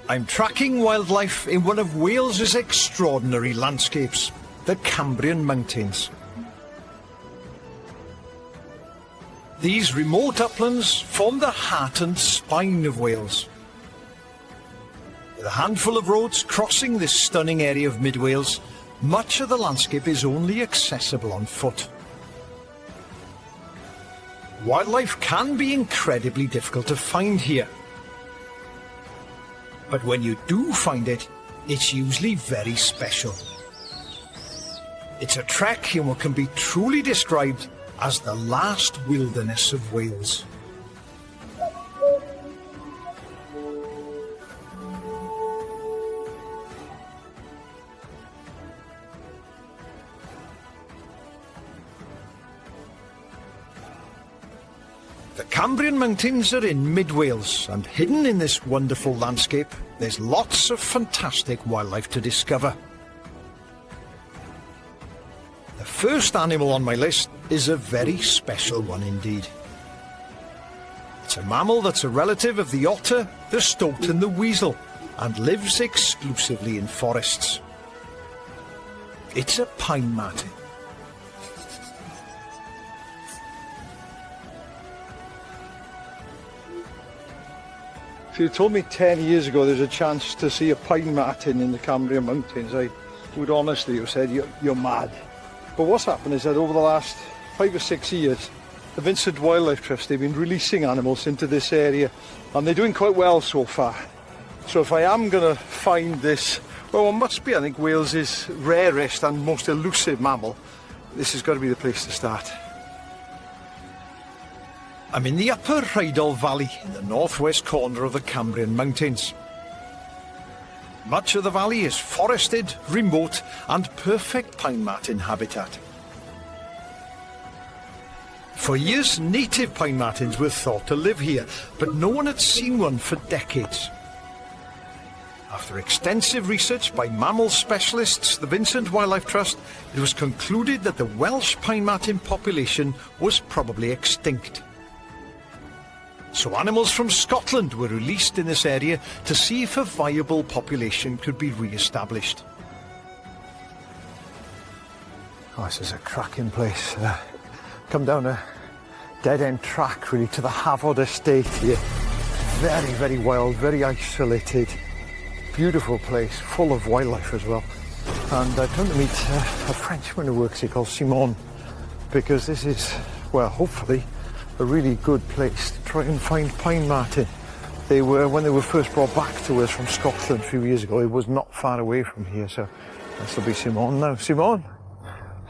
I'm tracking wildlife in one of Wales's extraordinary landscapes, the Cambrian Mountains. These remote uplands form the heart and spine of Wales. With a handful of roads crossing this stunning area of mid-Wales, much of the landscape is only accessible on foot. Wildlife can be incredibly difficult to find here. But when you do find it, it's usually very special. It's a trek in what can be truly described as the last wilderness of Wales. The Cambrian Mountains are in mid-Wales, and hidden in this wonderful landscape, there's lots of fantastic wildlife to discover. The first animal on my list is a very special one indeed. It's a mammal that's a relative of the otter, the stoat and the weasel, and lives exclusively in forests. It's a pine marten. If you told me 10 years ago there's a chance to see a pine marten in the Cambrian Mountains, I would honestly have said you're mad. But what's happened is that over the last 5 or 6 years, the Vincent Wildlife Trust, they've been releasing animals into this area, and they're doing quite well so far. So if I am going to find this, well, it must be, I think, Wales's rarest and most elusive mammal, this has got to be the place to start. I'm in the upper Rheidol Valley in the northwest corner of the Cambrian Mountains. Much of the valley is forested, remote and perfect pine marten habitat. For years, native pine martens were thought to live here, but no one had seen one for decades. After extensive research by mammal specialists, the Vincent Wildlife Trust, it was concluded that the Welsh pine marten population was probably extinct. So animals from Scotland were released in this area to see if a viable population could be re-established. Oh, this is a cracking place. Come down a dead-end track really to the Hafod estate here. Very, very wild, very isolated. Beautiful place, full of wildlife as well. And I've come to meet a Frenchman who works here called Simon, because this is, well, hopefully, a really good place to try and find pine marten. They were, when they were first brought back to us from Scotland a few years ago, it was not far away from here, so this will be Simon now. Simon?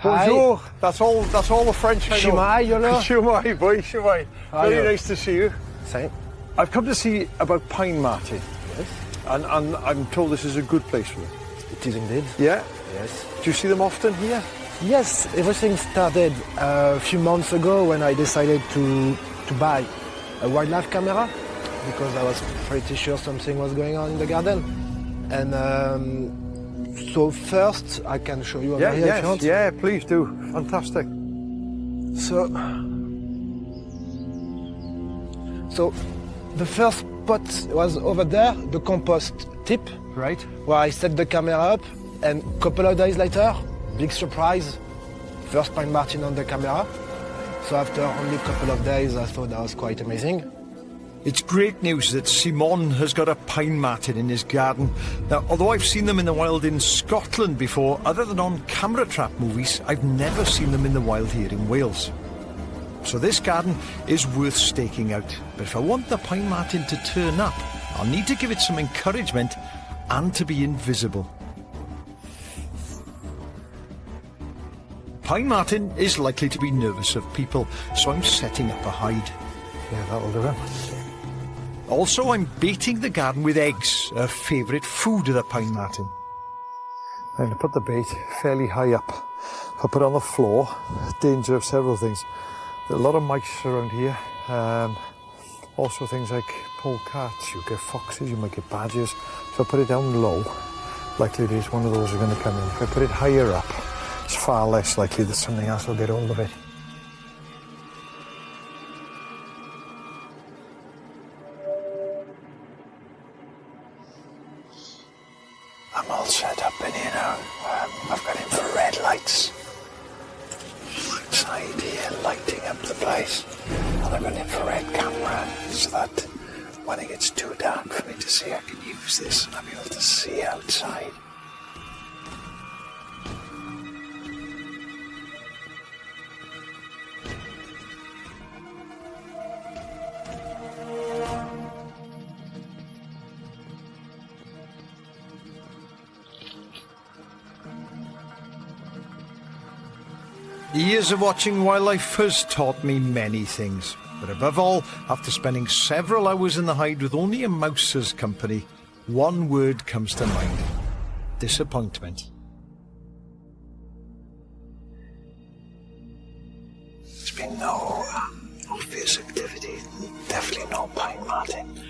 Bonjour. Hi. That's all the French I know. Shumai, Iolo. Shumai, boy, Shumai. Very nice to see you. Same. I've come to see about pine marten. Yes. And I'm told this is a good place for them. It is indeed. Yeah? Yes. Do you see them often here? Yes, everything started a few months ago when I decided to buy a wildlife camera because I was pretty sure something was going on in the garden. And so first I can show you over here if you want. Yeah, please do. Fantastic. So the first spot was over there, the compost tip. Right. Where I set the camera up, and a couple of days later, big surprise, first pine marten on the camera. So after only a couple of days, I thought that was quite amazing. It's great news that Simon has got a pine marten in his garden. Now, although I've seen them in the wild in Scotland before, other than on camera trap movies, I've never seen them in the wild here in Wales. So this garden is worth staking out. But if I want the pine marten to turn up, I'll need to give it some encouragement and to be invisible. Pine marten is likely to be nervous of people, so I'm setting up a hide. Yeah, that'll do it. Also, I'm baiting the garden with eggs, a favourite food of the pine marten. I'm going to put the bait fairly high up. If I put it on the floor, danger of several things. There are a lot of mice around here. Also things like polecats, you get foxes, you might get badgers. If I put it down low, likely it is one of those are going to come in. If I put it higher up, it's far less likely that something else will get hold of it. I'm all set up in here now. I've got infrared lights outside here lighting up the place. And I've got an infrared camera so that when it gets too dark for me to see, I can use this and I'll be able to see outside. Years of watching wildlife has taught me many things, but above all, after spending several hours in the hide with only a mouse as company, one word comes to mind: disappointment. There's been no obvious activity, definitely no pine marten.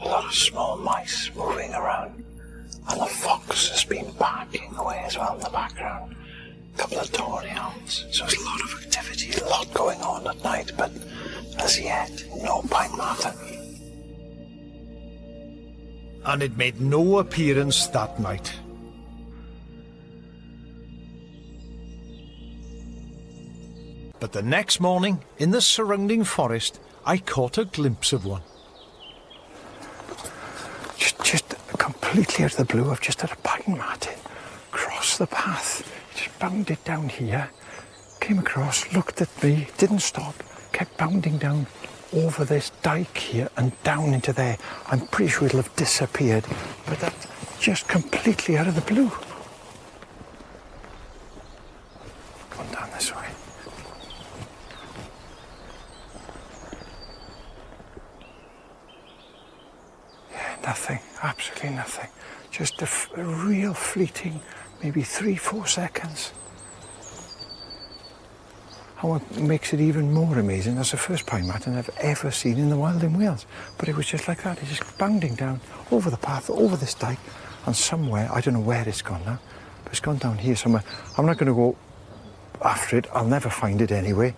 A lot of small mice moving around, and the fox has been barking away as well in the background. A couple of tawny owls, so there's a lot of activity, a lot going on at night, but as yet, no pine marten. And it made no appearance that night. But the next morning, in the surrounding forest, I caught a glimpse of one. Just completely out of the blue, I've just had a pine marten cross the path. Just bounded down here, came across, looked at me, didn't stop, kept bounding down over this dike here and down into there. I'm pretty sure it'll have disappeared, but that's just completely out of the blue. Going down this way. Yeah, nothing, absolutely nothing. Just a real fleeting, maybe 3-4 seconds. And what makes it even more amazing, that's the first pine marten I've ever seen in the wild in Wales. But it was just like that, it's just bounding down over the path, over this dike, and somewhere, I don't know where it's gone now, but it's gone down here somewhere. I'm not going to go after it, I'll never find it anyway.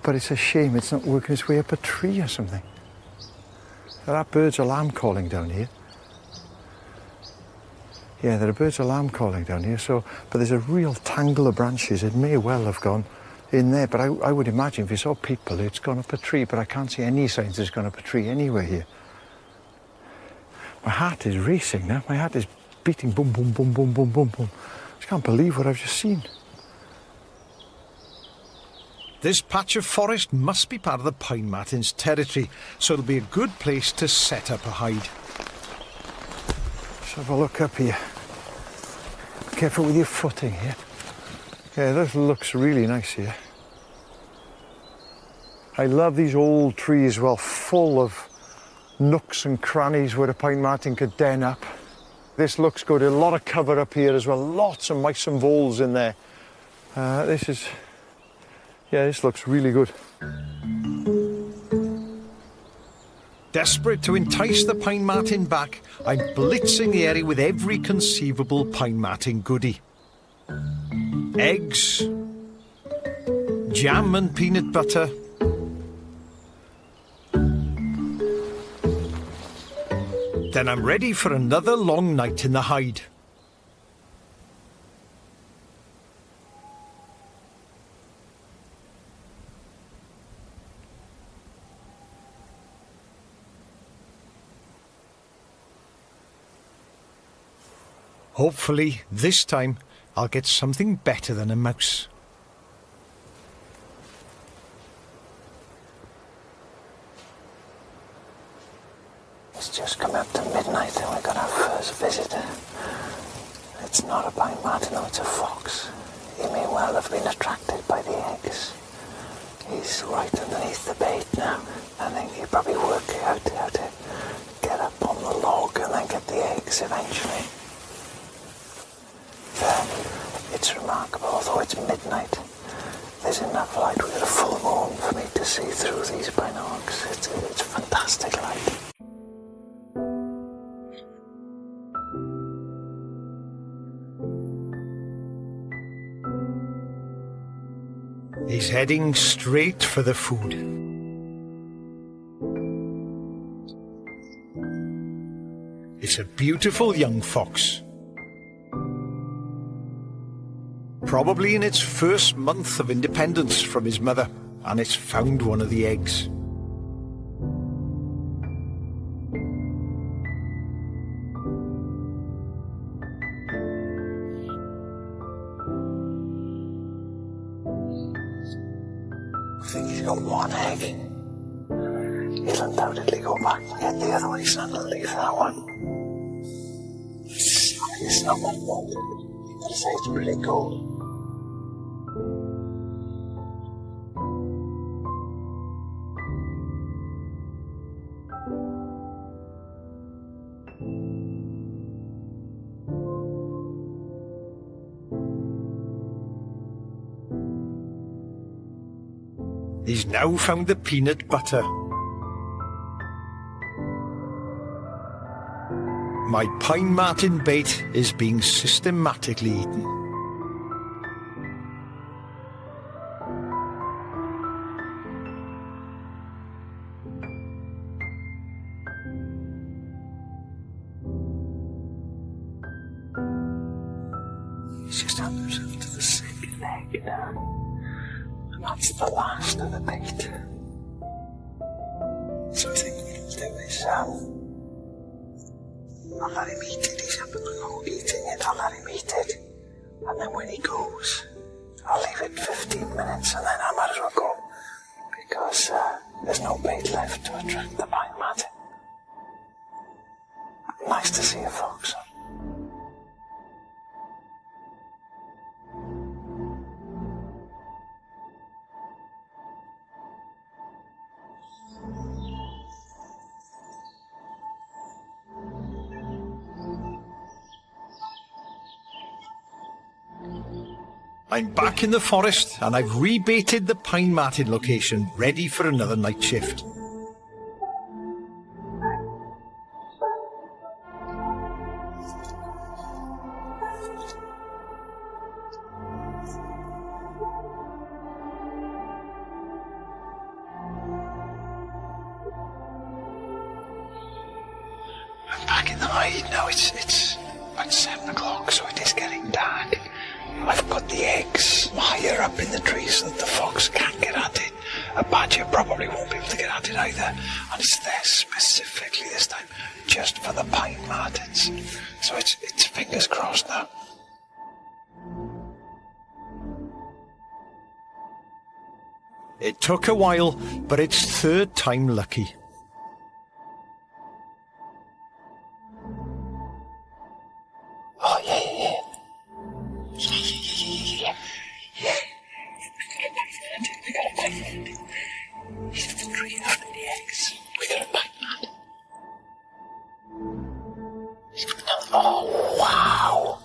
But it's a shame it's not working its way up a tree or something. There are birds alarm calling down here. Yeah, there are birds alarm calling down here, but there's a real tangle of branches. It may well have gone in there, but I would imagine if you saw people, it's gone up a tree, but I can't see any signs it's gone up a tree anywhere here. My heart is racing now. My heart is beating boom, boom, boom, boom, boom, boom, boom. I just can't believe what I've just seen. This patch of forest must be part of the pine marten's territory, so it'll be a good place to set up a hide. Let's have a look up here. Be careful with your footing here. Yeah, this looks really nice here. I love these old trees, well, full of nooks and crannies where a pine marten could den up. This looks good. A lot of cover up here as well. Lots of mice and voles in there. This looks really good. Desperate to entice the pine marten back, I'm blitzing the area with every conceivable pine marten goodie. Eggs, jam and peanut butter, then I'm ready for another long night in the hide. Hopefully, this time, I'll get something better than a mouse. It's just come up to midnight and we got our first visitor. It's not a pine marten, no, it's a fox. He may well have been attracted by the eggs. He's right underneath the bait now. I think he'll probably work out how to get up on the log and then get the eggs eventually. It's remarkable, although it's midnight, there's enough light with a full moon for me to see through these binocs. It's fantastic light. He's heading straight for the food. It's a beautiful young fox. probably in its first month of independence from his mother, and it's found one of the eggs. I think he's got one egg. He'll undoubtedly go back and get the other one. He's not going to leave that one. It's not my fault. I'd say it's pretty cool. He's now found the peanut butter. My pine marten bait is being systematically eaten. He's just helped himself to the second egg now. And that's the last of the bait. So I think what he'll do is, I'll let him eat it. He's up at the hole eating it. I'll let him eat it. And then when he goes, I'll leave it 15 minutes and then I might as well go. Because there's no bait left to attract the pine marten. Nice to see you folks. I'm back in the forest and I've rebaited the pine marten location, ready for another night shift. I'm back in the hide now. It's about 7 o'clock, so it is getting dark. I've got the eggs higher up in the trees so that the fox can't get at it. A badger probably won't be able to get at it either. And it's there specifically this time, just for the pine martens. So it's fingers crossed now. It took a while, but it's third time lucky. Oh, yeah. We got a pine marten. He's at the tree after the eggs. We got a pine marten. Oh, wow.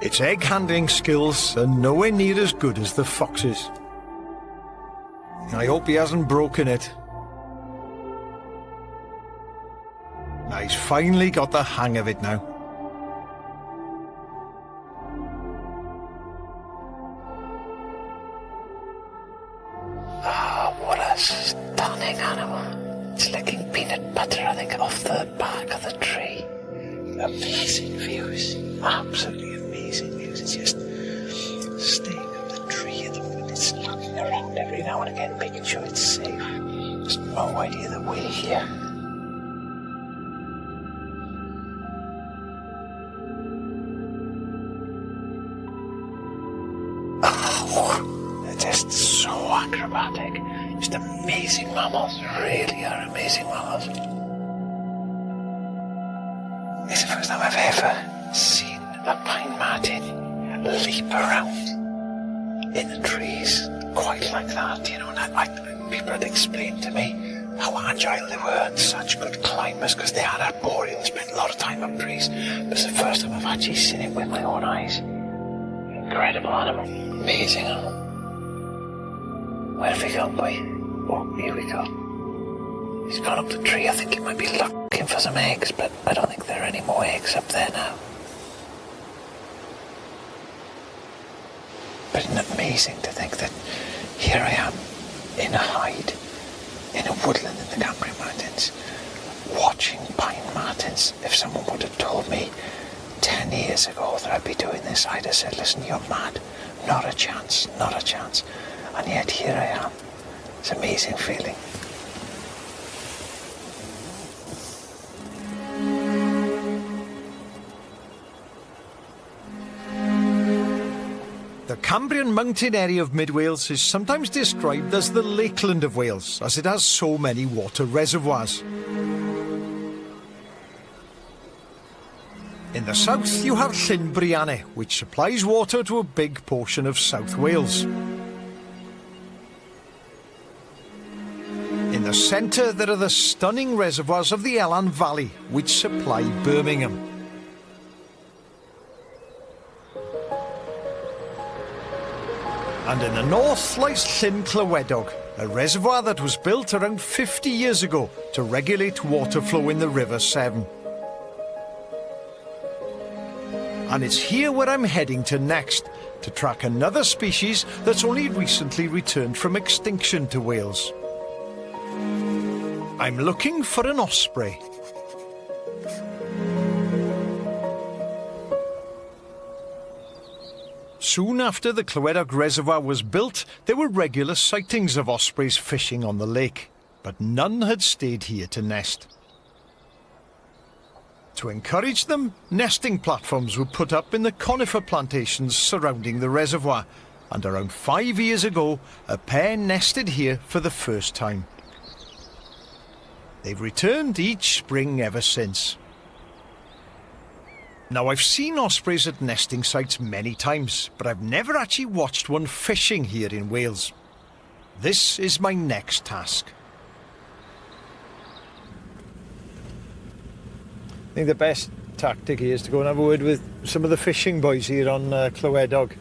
Its egg handling skills are nowhere near as good as the fox's. I hope he hasn't broken it. He's finally got the hang of it now. Oh, what a stunning animal. It's licking peanut butter, I think, off the bark of the tree. Amazing views. Absolutely amazing views. It's just staying up the tree at the moment. It's looking around every now and again, making sure it's safe. There's no idea that we're here. They're just so acrobatic. Just amazing mammals. Really are amazing mammals. It's the first time I've ever seen a pine marten leap around in the trees quite like that, you know. And people had explained to me how agile they were and such good climbers because they are arboreal and spent a lot of time up trees. But it's the first time I've actually seen it with my own eyes. Incredible animal. Amazing animal. Where have we gone, boy? Oh, here we go. He's gone up the tree. I think he might be looking for some eggs, but I don't think there are any more eggs up there now. But it's amazing to think that here I am in a hide, in a woodland in the Cambrian Mountains, watching pine martins. If someone would have told me 10 years ago that I'd be doing this, I'd have said, listen, you're mad. Not a chance, not a chance. And yet here I am. It's an amazing feeling. The Cambrian mountain area of mid Wales is sometimes described as the Lakeland of Wales, as it has so many water reservoirs. In the south you have Llyn Brianne, which supplies water to a big portion of South Wales. In the centre there are the stunning reservoirs of the Elan Valley, which supply Birmingham. And in the north lies Llyn Clywedog, a reservoir that was built around 50 years ago to regulate water flow in the River Severn. And it's here where I'm heading to next, to track another species that's only recently returned from extinction to Wales. I'm looking for an osprey. Soon after the Clywedog Reservoir was built, there were regular sightings of ospreys fishing on the lake, but none had stayed here to nest. To encourage them, nesting platforms were put up in the conifer plantations surrounding the reservoir, and around 5 years ago, a pair nested here for the first time. They've returned each spring ever since. Now, I've seen ospreys at nesting sites many times, but I've never actually watched one fishing here in Wales. This is my next task. I think the best tactic here is to go and have a word with some of the fishing boys here on Clywedog.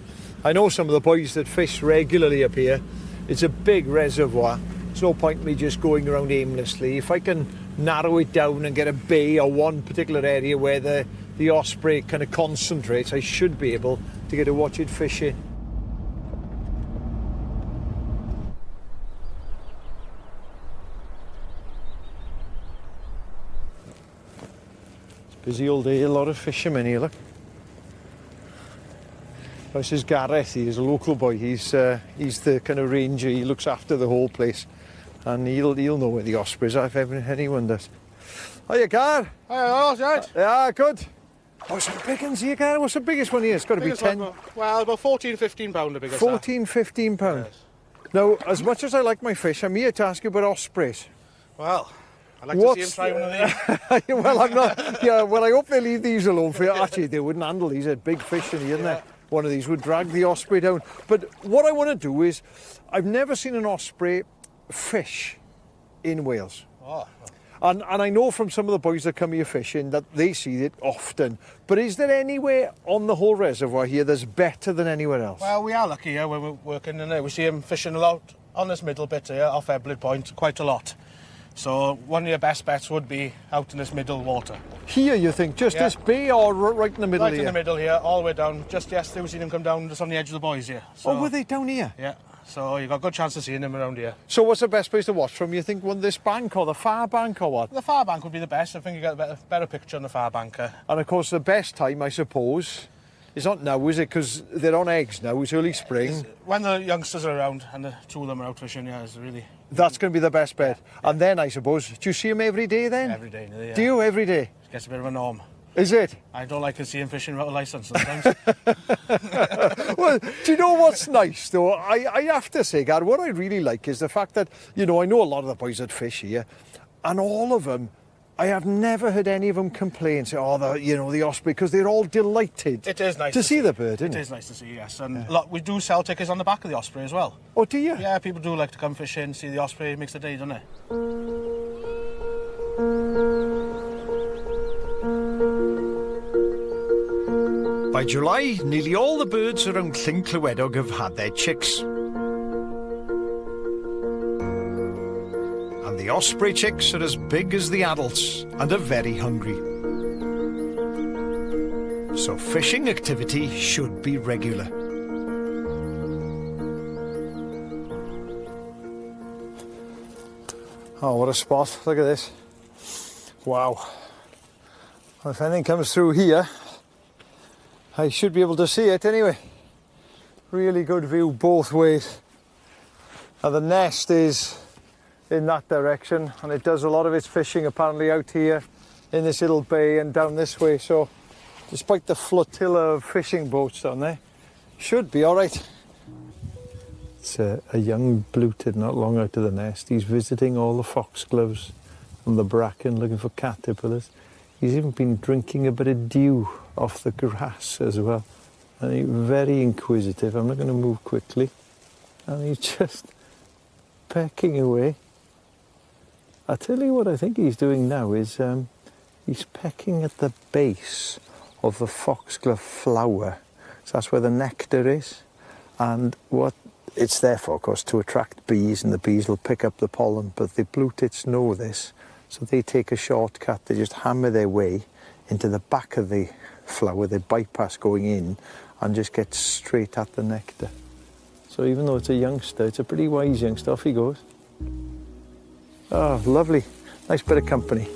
I know some of the boys that fish regularly up here. It's a big reservoir. There's no point in me just going around aimlessly. If I can narrow it down and get a bay or one particular area where the osprey kind of concentrates, I should be able to get a watch it fishing. Busy all day, a lot of fishermen here, look. This is Gareth, he's a local boy, he's the kind of ranger, he looks after the whole place. And he'll know where the ospreys are if anyone does. Hiya, Gar. Hiya, right? Yeah, good. Oh, some big ones here, Gar. What's the biggest one here? It's got to be 10. Well, about 14, 15 pound the biggest. 14, 15 pound. Yes. Now, as much as I like my fish, I'm here to ask you about ospreys. Well, I'd like to see him try one of these. Well, I'm not. Yeah, well, I hope they leave these alone for you. Actually, they wouldn't handle these. They're big fish in here, isn't there? One of these would drag the osprey down. But what I want to do is, I've never seen an osprey fish in Wales. Oh. And I know from some of the boys that come here fishing that they see it often. But is there anywhere on the whole reservoir here that's better than anywhere else? Well, we are lucky here when we're working in there. We see him fishing a lot on this middle bit here, off Eblyd Point, quite a lot. So one of your best bets would be out in this middle water. Here, you think? Just this bay or right in the middle right here? Right in the middle here, all the way down. Just yesterday we seen him come down just on the edge of the buoys here. So, oh, were they down here? Yeah. So you've got a good chance of seeing him around here. So what's the best place to watch from? You think one this bank or the far bank or what? The far bank would be the best. I think you get a better picture on the far bank. And of course the best time, I suppose, is not now, is it? Because they're on eggs now, it's early spring. When the youngsters are around and the two of them are out fishing, yeah, it's really... That's going to be the best bet. Yeah. And then, I suppose, do you see him every day then? Every day, yeah. Do you, every day? It gets a bit of a norm. Is it? I don't like to see him fishing without a licence sometimes. Well, do you know what's nice though? I have to say, Gar, what I really like is the fact that, you know, I know a lot of the boys that fish here, and all of them, I have never heard any of them complain, say, oh, the osprey, because they're all delighted. It is nice to see the bird, isn't it? It is nice to see, yes. And we do sell tickets on the back of the osprey as well. Oh, do you? Yeah, people do like to come fishing, see the osprey, it makes the day, doesn't it? By July, nearly all the birds around Llyn Clywedog have had their chicks. And the osprey chicks are as big as the adults and are very hungry. So fishing activity should be regular. Oh, what a spot. Look at this. Wow. Well, if anything comes through here, I should be able to see it anyway. Really good view both ways. And the nest is in that direction, and it does a lot of its fishing apparently out here in this little bay and down this way. So despite the flotilla of fishing boats down there, should be all right. It's a young bluetid not long out of the nest. He's visiting all the foxgloves and the bracken looking for caterpillars. He's even been drinking a bit of dew off the grass as well. And he's very inquisitive. I'm not going to move quickly. And he's just pecking away. I tell you what I think he's doing now is he's pecking at the base of the foxglove flower. So that's where the nectar is. And what it's there for, of course, to attract bees, and the bees will pick up the pollen. But the blue-tits know this, so they take a shortcut. They just hammer their way into the back of the flower. They bypass going in and just get straight at the nectar. So even though it's a youngster, it's a pretty wise youngster. Off he goes. Oh, lovely. Nice bit of company.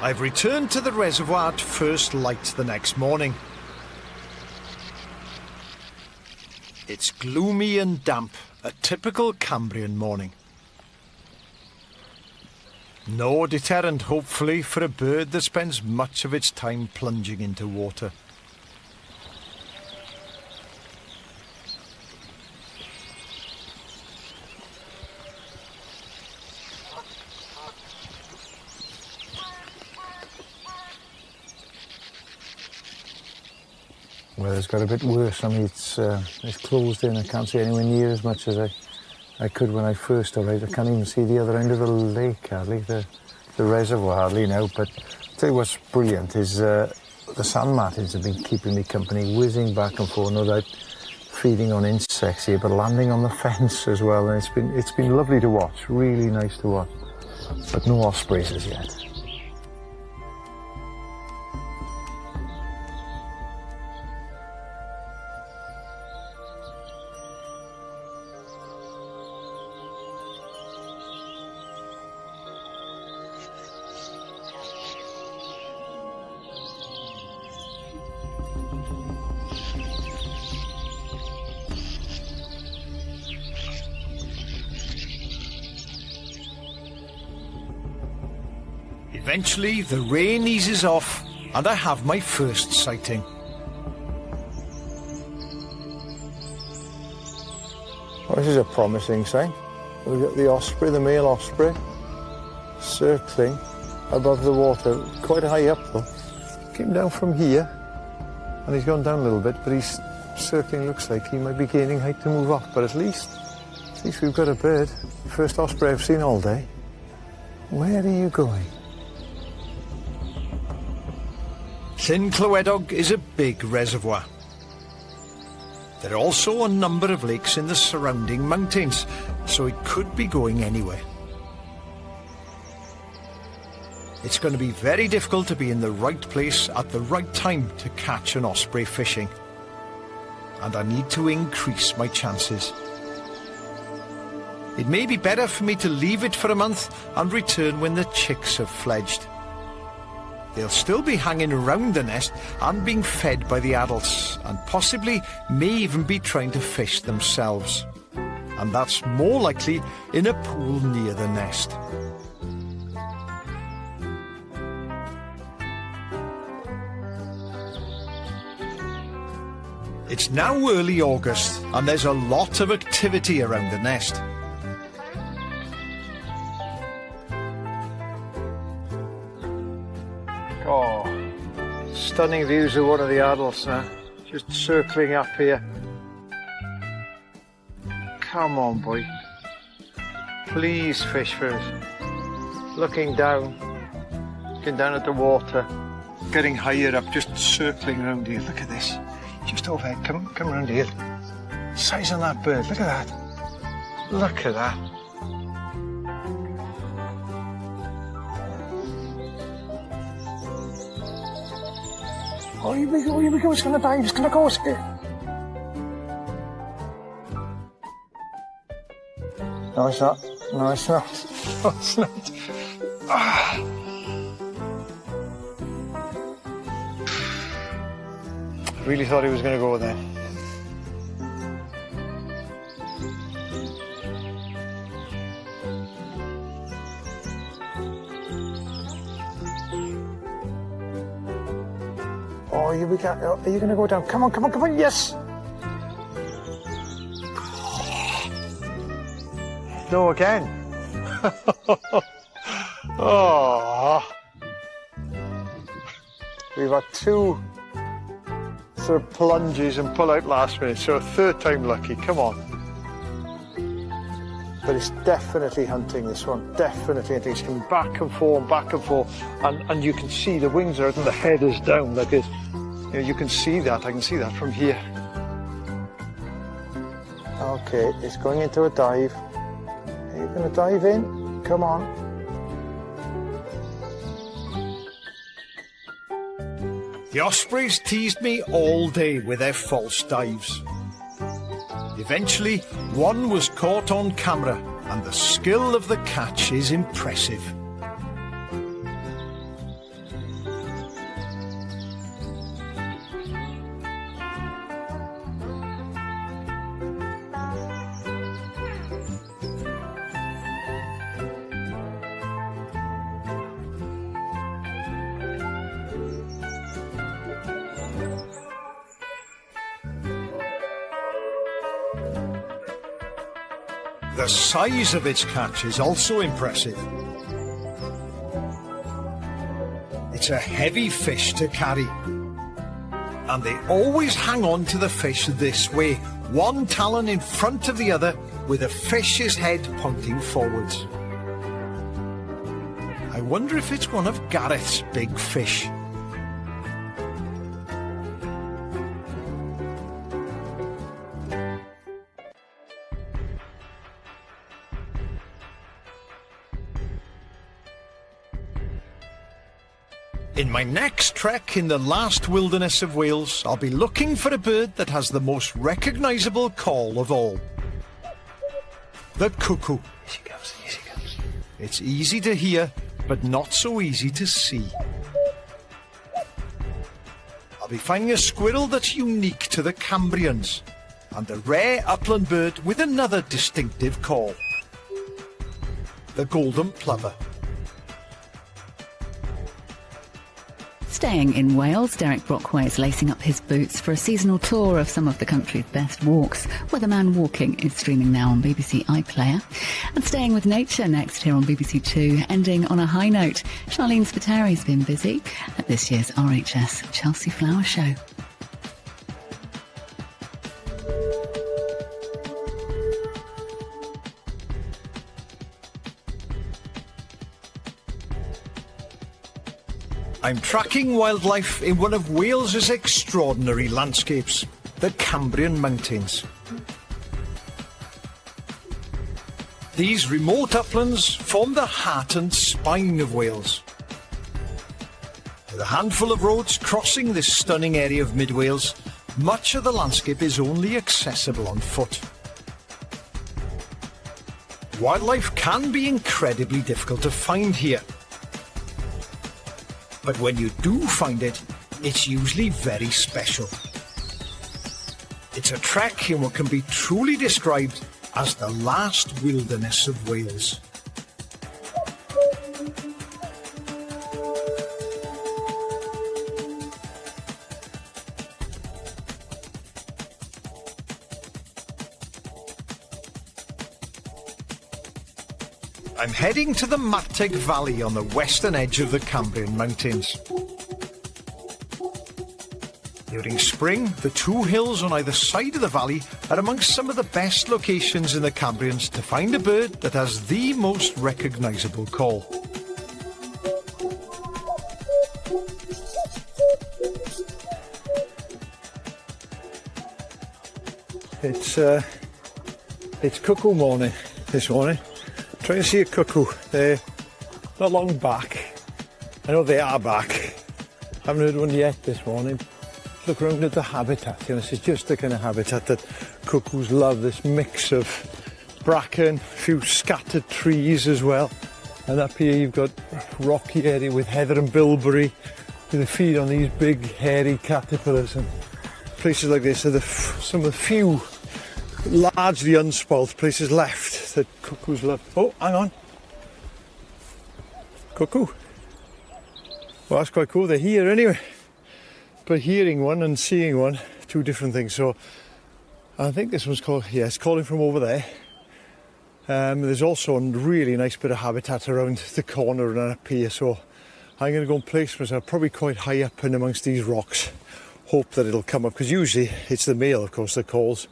I've returned to the reservoir at first light the next morning. It's gloomy and damp, a typical Cambrian morning. No deterrent, hopefully, for a bird that spends much of its time plunging into water. Weather's got a bit worse. I mean, it's closed in. I can't see anywhere near as much as I could when I first arrived. I can't even see the other end of the lake hardly, the reservoir hardly now. But I'll tell you what's brilliant is the sand martins have been keeping me company, whizzing back and forth, no doubt feeding on insects here, but landing on the fence as well. And it's been lovely to watch, really nice to watch. But no ospreys as yet. Eventually, the rain eases off and I have my first sighting. Well, this is a promising sign. We've got the osprey, the male osprey, circling above the water, quite high up though. Came down from here, and he's gone down a little bit, but he's circling, looks like he might be gaining height to move off, but at least we've got a bird. First osprey I've seen all day. Where are you going? Llyn Clywedog is a big reservoir. There are also a number of lakes in the surrounding mountains, so it could be going anywhere. It's going to be very difficult to be in the right place at the right time to catch an osprey fishing. And I need to increase my chances. It may be better for me to leave it for a month and return when the chicks have fledged. They'll still be hanging around the nest and being fed by the adults, and possibly may even be trying to fish themselves. And that's more likely in a pool near the nest. It's now early August and there's a lot of activity around the nest. Oh, stunning views of one of the adults now, just circling up here. Come on, boy. Please fish for us. Looking down at the water, getting higher up, just circling around here. Look at this, just overhead. Come around here. Size on that bird. Look at that. Look at that. Oh, here we go, it's gonna dive, it's gonna go. No, it's not. No, it's not. No, it's not. Ah. Really thought he was going to go there. Oh, are you going to go down? Come on, come on, come on, yes! No, again. Oh. We've had two sort of plunges and pull out last minute, so third time lucky, come on. But it's definitely hunting, this one, definitely hunting. It's coming back and forth, and you can see the wings are out and the head is down, like it's, you know, you can see that, I can see that from here. Okay, it's going into a dive. Are you going to dive in? Come on. The ospreys teased me all day with their false dives. Eventually, one was caught on camera, and the skill of the catch is impressive. The size of its catch is also impressive. It's a heavy fish to carry, and they always hang on to the fish this way, one talon in front of the other, with the fish's head pointing forwards. I wonder if it's one of Gareth's big fish. In my next trek in the last wilderness of Wales, I'll be looking for a bird that has the most recognisable call of all. The cuckoo. Here she comes, here she comes. It's easy to hear, but not so easy to see. I'll be finding a squirrel that's unique to the Cambrians, and a rare upland bird with another distinctive call. The golden plover. Staying in Wales, Derek Brockway is lacing up his boots for a seasonal tour of some of the country's best walks. Weatherman Walking is streaming now on BBC iPlayer. And staying with nature next here on BBC Two, ending on a high note. Charlene Spiteri's been busy at this year's RHS Chelsea Flower Show. I'm tracking wildlife in one of Wales's extraordinary landscapes, the Cambrian Mountains. These remote uplands form the heart and spine of Wales. With a handful of roads crossing this stunning area of mid-Wales, much of the landscape is only accessible on foot. Wildlife can be incredibly difficult to find here. But when you do find it, it's usually very special. It's a trek in what can be truly described as the last wilderness of Wales. I'm heading to the Marteg Valley on the western edge of the Cambrian Mountains. During spring, the two hills on either side of the valley are amongst some of the best locations in the Cambrians to find a bird that has the most recognisable call. It's cuckoo morning this morning. Trying to see a cuckoo. They're not long back. I know they are back. Haven't heard one yet this morning. Look around at the habitat. You know, this is just the kind of habitat that cuckoos love. This mix of bracken, a few scattered trees as well. And up here you've got rocky area with heather and bilberry. They feed on these big hairy caterpillars, and places like this are some of the few largely unspoilt places left that cuckoos love. Oh, hang on. Cuckoo. Well, that's quite cool. They're here anyway. But hearing one and seeing one, two different things. So I think this one's called, yeah, it's calling from over there. There's also a really nice bit of habitat around the corner and up here. So I'm going to go and place myself probably quite high up in amongst these rocks. Hope that it'll come up, because usually it's the male, of course, that calls.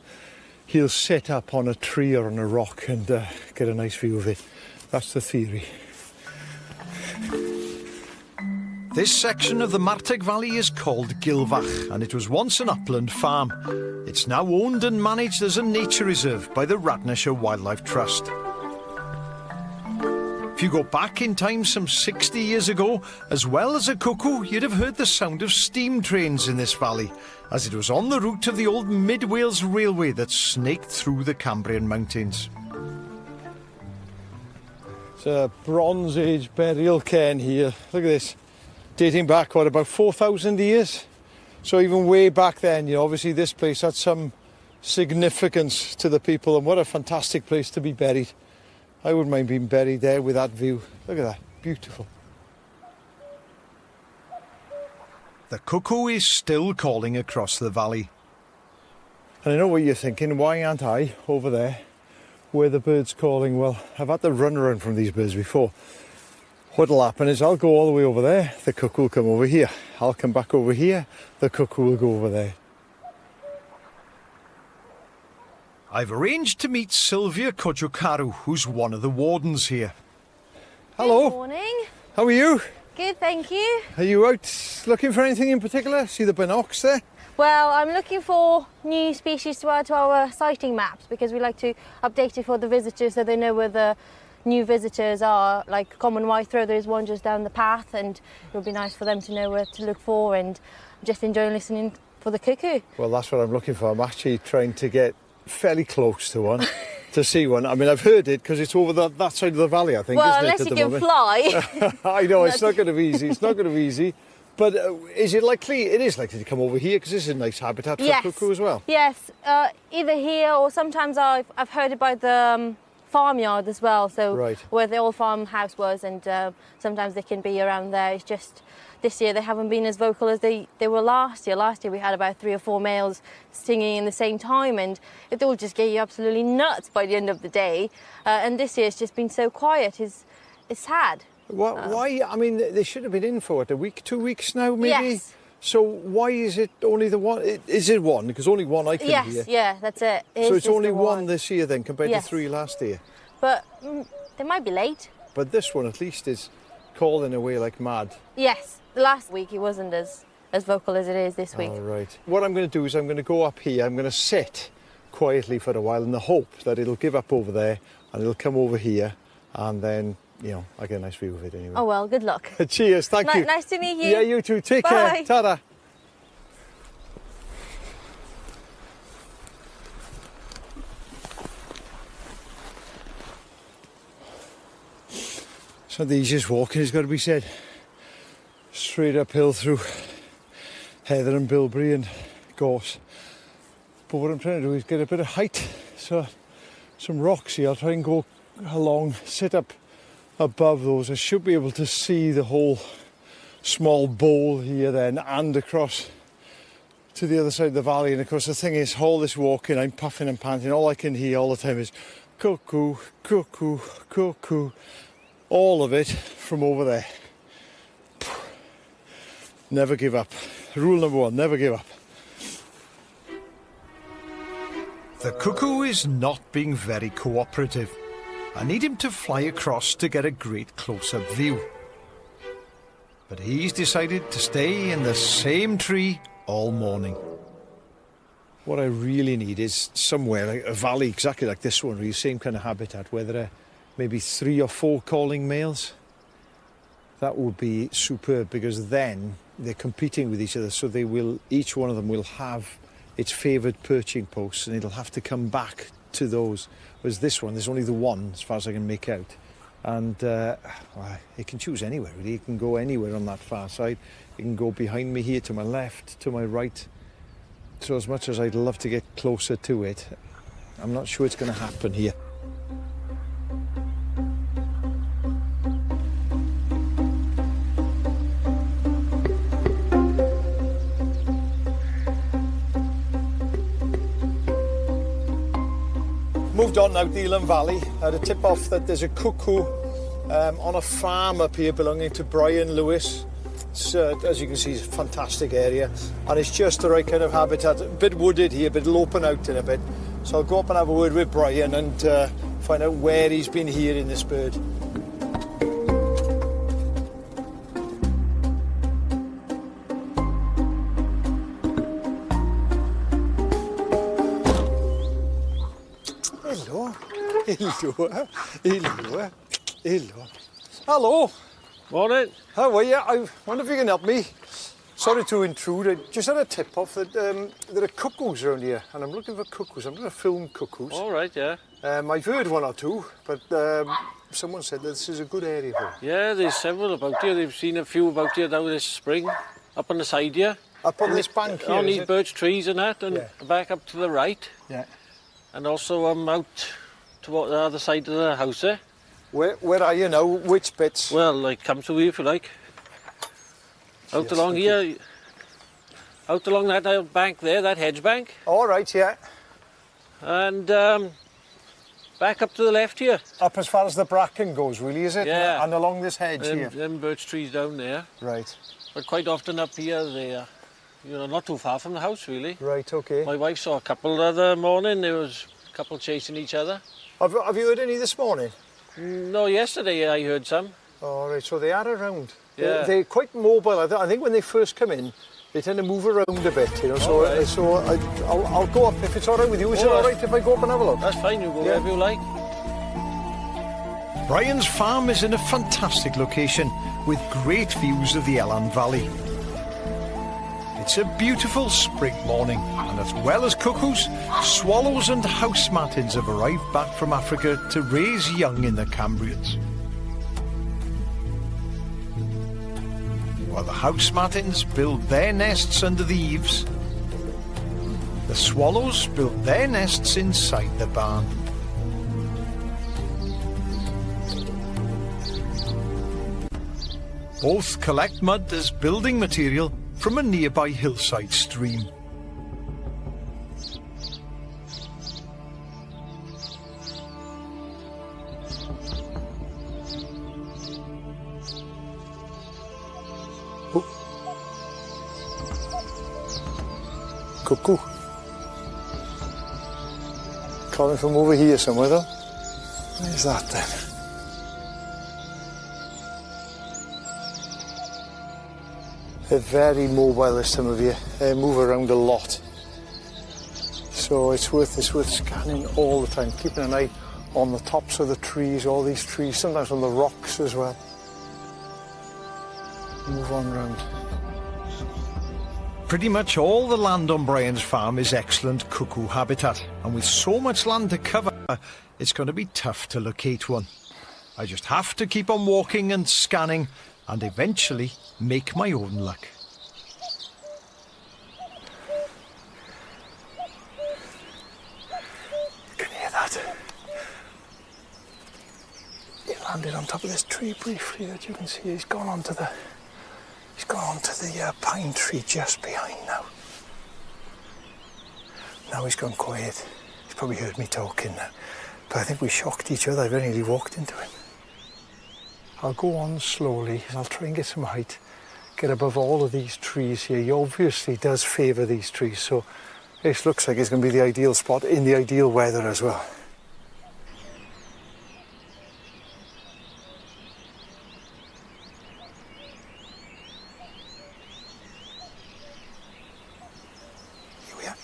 He'll sit up on a tree or on a rock and get a nice view of it. That's the theory. This section of the Marteg Valley is called Gilfach, and it was once an upland farm. It's now owned and managed as a nature reserve by the Radnorshire Wildlife Trust. If you go back in time some 60 years ago, as well as a cuckoo, you'd have heard the sound of steam trains in this valley, as it was on the route of the old Mid-Wales Railway that snaked through the Cambrian mountains. It's a Bronze Age burial cairn here. Look at this. Dating back, what, about 4,000 years? So even way back then, you know, obviously this place had some significance to the people, and what a fantastic place to be buried. I wouldn't mind being buried there with that view. Look at that, beautiful. The cuckoo is still calling across the valley. And I know what you're thinking, why aren't I over there where the bird's calling? Well, I've had to run around from these birds before. What'll happen is I'll go all the way over there, the cuckoo will come over here. I'll come back over here, the cuckoo will go over there. I've arranged to meet Sylvia Kojukaru, who's one of the wardens here. Hello. Good morning. How are you? Good, thank you. Are you out looking for anything in particular? See the binocs there? Well, I'm looking for new species to add to our sighting maps, because we like to update it for the visitors so they know where the new visitors are. Like common white throat, there's one just down the path, and it would be nice for them to know where to look for, and just enjoying listening for the cuckoo. Well, that's what I'm looking for. I'm actually trying to get fairly close to one, to see one. I mean, I've heard it because it's over that side of the valley, I think, well, isn't it, unless you can fly. I know, it's not going to be easy. It's not going to be easy. But is it likely? It is likely to come over here, because this is a nice habitat for cuckoo as well. Yes, either here, or sometimes I've heard it by the farmyard as well. So right. Where the old farmhouse was, and sometimes they can be around there. It's just this year they haven't been as vocal as they were last year. Last year we had about 3 or 4 males singing in the same time, and it all just get you absolutely nuts by the end of the day. And this year it's just been so quiet. It's sad. Why? I mean, they should have been in for what, a week, 2 weeks now, maybe? Yes. So why is it only the one? Is it one? Because only one I can hear. Yes, yeah, that's it. So it's only the one this year then, compared Yes. to 3 last year? But they might be late. But this one at least is calling away like mad. Yes, last week it wasn't as vocal as it is this week. All right. What I'm going to do is I'm going to go up here. I'm going to sit quietly for a while in the hope that it'll give up over there and it'll come over here, and then, you know, I get a nice view of it anyway. Oh well, good luck. Cheers, thank you. Nice to meet you. Yeah, you too. Take Bye. care. Ta-da. It's not the easiest walking, it's got to be said. Straight uphill through heather and bilberry and gorse. But what I'm trying to do is get a bit of height. So some rocks here, I'll try and go along, sit up above those. I should be able to see the whole small bowl here then, and across to the other side of the valley. And of course the thing is, all this walking, I'm puffing and panting, all I can hear all the time is cuckoo, cuckoo, cuckoo. All of it from over there. Never give up. Rule number 1, never give up. The cuckoo is not being very cooperative. I need him to fly across to get a great close-up view. But he's decided to stay in the same tree all morning. What I really need is somewhere, like a valley exactly like this one, where you same kind of habitat, where there are maybe 3 or 4 calling males. That would be superb, because then they're competing with each other, so they will, each one of them will have its favoured perching posts, and it'll have to come back to those. Whereas this one, there's only the one as far as I can make out. And well, it can choose anywhere really. It can go anywhere on that far side. It can go behind me here, to my left, to my right. So as much as I'd love to get closer to it, I'm not sure it's going to happen here. Moved on now, Delan Valley. I had a tip off that there's a cuckoo on a farm up here belonging to Brian Lewis. It's, as you can see, it's a fantastic area, and it's just the right kind of habitat. A bit wooded here, but it'll open out in a bit. So I'll go up and have a word with Brian and find out where he's been hearing this bird. Hello. Hello. Hello. Hello. Hello. Morning. How are you? I wonder if you can help me. Sorry to intrude. I just had a tip off that there are cuckoos around here, and I'm looking for cuckoos. I'm going to film cuckoos. All right, yeah. I've heard one or two, but someone said that this is a good area for them. Yeah, there's several about here. They've seen a few about here now this spring, up on the side here. Up on this bank here, on is these it? birch trees and that, and Yeah. back up to the right. Yeah. And also out toward the other side of the house there. Where are you now? Which bits? Well, like, come to here if you like. Out Yes, along thank here. Out along that bank there, that hedge bank. All right, yeah. And back up to the left here. Up as far as the bracken goes, really, is it? Yeah. And along this hedge here. Them birch trees down there. Right. But quite often up here, they're not too far from the house, really. Right, okay. My wife saw a couple the other morning. There was a couple chasing each other. Have you heard any this morning? No, yesterday I heard some. All right, so they are around. Yeah. They're quite mobile. I think when they first come in, they tend to move around a bit, you know. So, All right. I'll go up if it's all right with you. Is it all right if I go up and have a look? That's fine, you go Yeah. wherever you like. Brian's farm is in a fantastic location with great views of the Elan Valley. It's a beautiful spring morning, and as well as cuckoos, swallows and house martins have arrived back from Africa to raise young in the Cambrians. While the house martins build their nests under the eaves, the swallows build their nests inside the barn. Both collect mud as building material from a nearby hillside stream. Oh. Cuckoo. Coming from over here somewhere though. Where's that then? They're very mobile this time of year. They move around a lot. So it's worth scanning all the time, keeping an eye on the tops of the trees, all these trees, sometimes on the rocks as well. Move on round. Pretty much all the land on Brian's farm is excellent cuckoo habitat, and with so much land to cover, it's going to be tough to locate one. I just have to keep on walking and scanning, and eventually make my own luck. You can hear that. He landed on top of this tree briefly, as you can see. He's gone onto the pine tree just behind now. Now he's gone quiet. He's probably heard me talking now. But I think we shocked each other. I very nearly walked into him. I'll go on slowly and I'll try and get some height, get above all of these trees here. He obviously does favour these trees, so this looks like it's going to be the ideal spot in the ideal weather as well.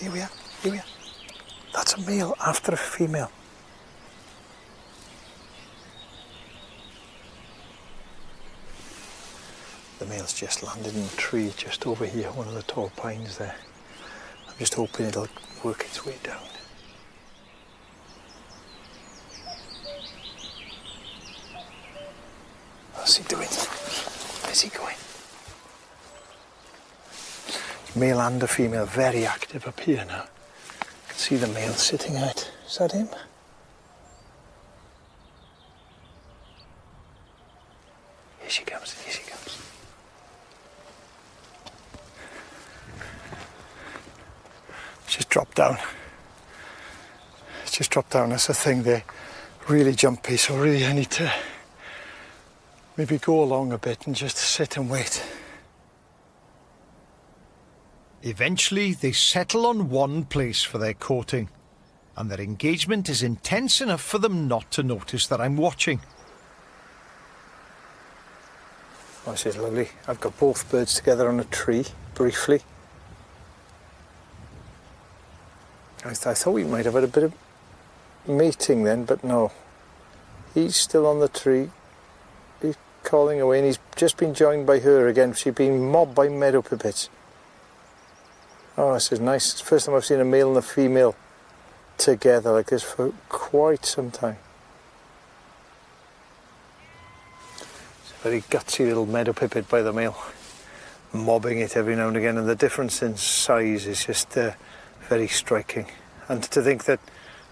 Here we are. That's a male after a female. The male's just landed in a tree just over here, one of the tall pines there. I'm just hoping it'll work its way down. What's he doing? Where's he going? Male and a female, very active up here now. You can see the male sitting out. Is that him? Here she comes, here she comes. Just dropped down. Just dropped down. That's the thing, they're really jumpy, so really I need to maybe go along a bit and just sit and wait. Eventually, they settle on one place for their courting, and their engagement is intense enough for them not to notice that I'm watching. Oh, this is lovely. I've got both birds together on a tree, briefly. I thought we might have had a bit of mating then, but no. He's still on the tree. He's calling away, and he's just been joined by her again. She's been mobbed by meadow pipits. Oh, this is nice. It's the first time I've seen a male and a female together like this for quite some time. It's a very gutsy little meadow pipit by the male, mobbing it every now and again, and the difference in size is just very striking. And to think that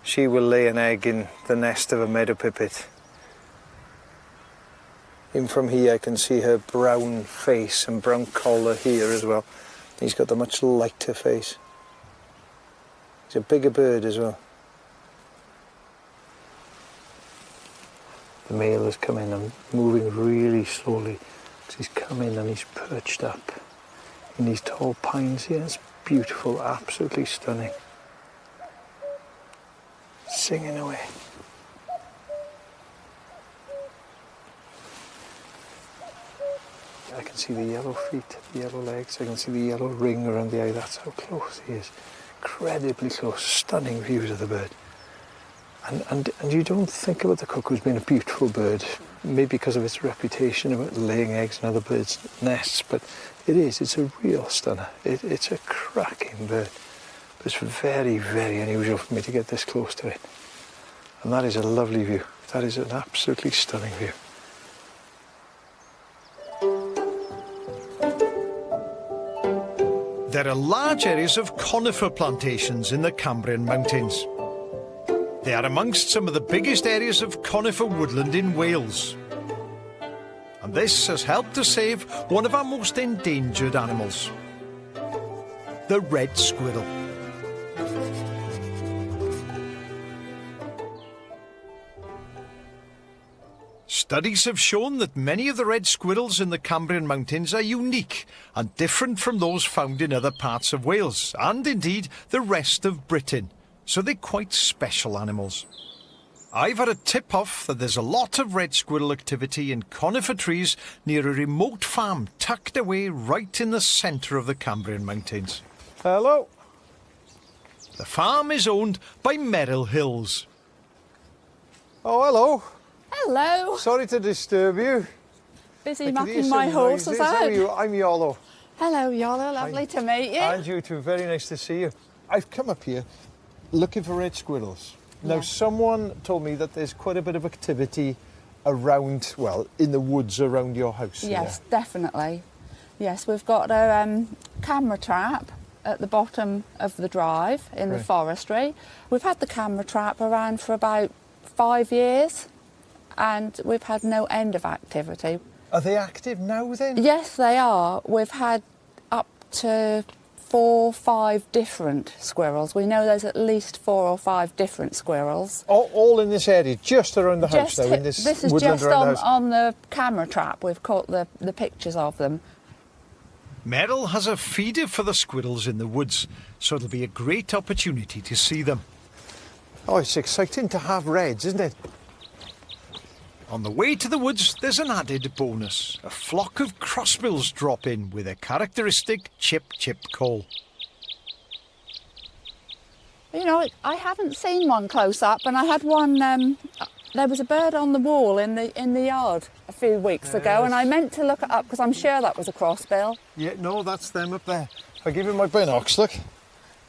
she will lay an egg in the nest of a meadow pipit. Even from here I can see her brown face and brown collar here as well. He's got a much lighter face. He's a bigger bird as well. The male has come in and moving really slowly. He's come in and he's perched up in these tall pines here. It's beautiful, absolutely stunning. Singing away. I can see the yellow feet, the yellow legs, I can see the yellow ring around the eye. That's how close he is. Incredibly close, stunning views of the bird. And you don't think about the cuckoo as being a beautiful bird, maybe because of its reputation about laying eggs in other birds' nests, but it is, it's a real stunner. It's a cracking bird. But it's very, very unusual for me to get this close to it. And that is a lovely view. That is an absolutely stunning view. There are large areas of conifer plantations in the Cambrian Mountains. They are amongst some of the biggest areas of conifer woodland in Wales. And this has helped to save one of our most endangered animals, the red squirrel. Studies have shown that many of the red squirrels in the Cambrian Mountains are unique and different from those found in other parts of Wales, and indeed the rest of Britain, so they're quite special animals. I've had a tip-off that there's a lot of red squirrel activity in conifer trees near a remote farm tucked away right in the centre of the Cambrian Mountains. Hello. The farm is owned by Merrill Hills. Oh, hello. Hello. Sorry to disturb you. Busy mucking my horses out. How are you? I'm Iolo. Hello, Iolo. Lovely to meet you. And you too. Very nice to see you. I've come up here looking for red squirrels. Now, someone told me that there's quite a bit of activity around, well, in the woods around your house. Yes, definitely. Yes, we've got a camera trap at the bottom of the drive in the forestry. We've had the camera trap around for about 5 years, and we've had no end of activity. Are they active now then? Yes, they are. We've had up to 4 or 5 different squirrels. We know there's at least 4 or 5 different squirrels. All in this area, just around the house though, in this is woodland just around the house? on the camera trap. We've caught the pictures of them. Merrill has a feeder for the squirrels in the woods, so it'll be a great opportunity to see them. Oh, it's exciting to have reds, isn't it? On the way to the woods, there's an added bonus. A flock of crossbills drop in with a characteristic chip-chip call. You know, I haven't seen one close up, and I had one. There was a bird on the wall in the yard a few weeks ago, and I meant to look it up because I'm sure that was a crossbill. Yeah, no, that's them up there. If I give you my binocs, look,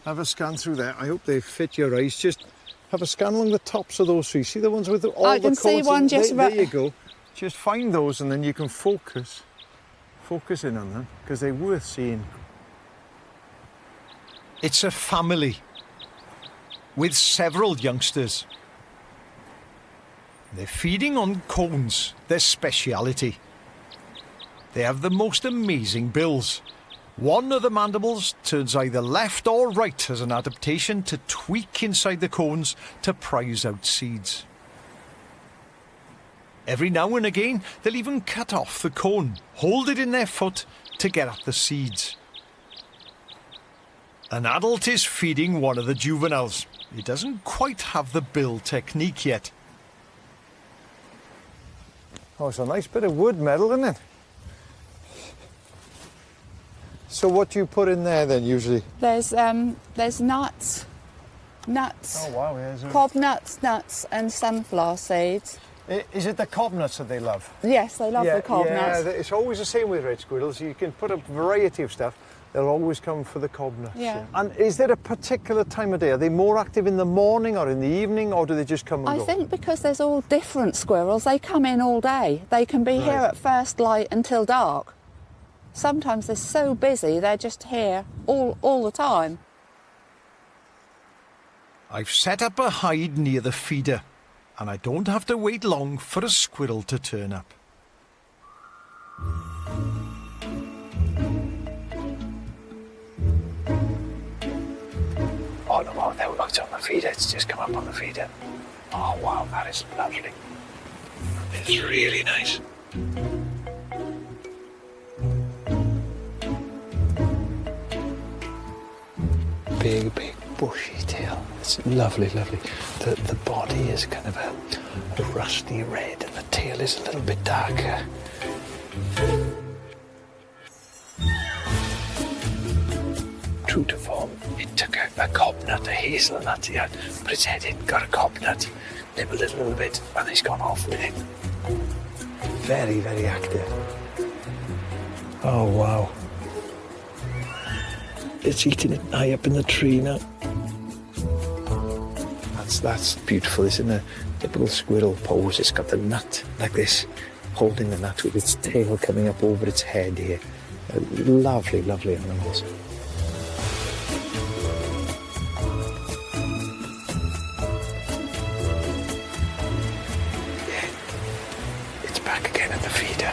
have a scan through there. I hope they fit your eyes. Just have a scan along the tops of those trees. See the ones with all the I can see one just right. There you go. Just find those and then you can focus in on them because they're worth seeing. It's a family with several youngsters. They're feeding on cones, their speciality. They have the most amazing bills. One of the mandibles turns either left or right as an adaptation to tweak inside the cones to prize out seeds. Every now and again, they'll even cut off the cone, hold it in their foot to get at the seeds. An adult is feeding one of the juveniles. He doesn't quite have the bill technique yet. Oh, it's a nice bit of wood metal, isn't it? So what do you put in there then usually? There's nuts, Oh wow, there's cob nuts and sunflower seeds. Is it the cob nuts that they love? Yes, they love the cob nuts. It's always the same with red squirrels. You can put a variety of stuff. They'll always come for the cob nuts. Yeah. And is there a particular time of day? Are they more active in the morning or in the evening, or do they just come and go? I think because there's all different squirrels, they come in all day. They can be here at first light until dark. Sometimes they're so busy, they're just here all the time. I've set up a hide near the feeder, and I don't have to wait long for a squirrel to turn up. Oh no, there we go, it's on the feeder, it's just come up on the feeder. Oh wow, that is lovely. It's really nice. Big bushy tail. It's lovely. The body is kind of a rusty red and the tail is a little bit darker. True to form, it took a cob nut, a hazelnut, he had put its head in, got a cob nut, nibbled it a little bit, and he's gone off with it. Very, very active. Oh wow. It's eating it high up in the tree now. That's beautiful. It's in a typical squirrel pose. It's got the nut like this, holding the nut with its tail coming up over its head here. Lovely animals. Yeah, it's back again at the feeder.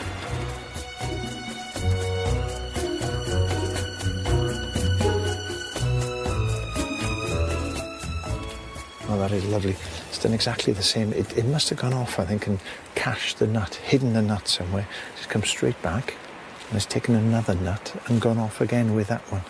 Oh, that is lovely. It's done exactly the same. It must have gone off, I think, and cached the nut, hidden the nut somewhere. It's come straight back and it's taken another nut and gone off again with that one.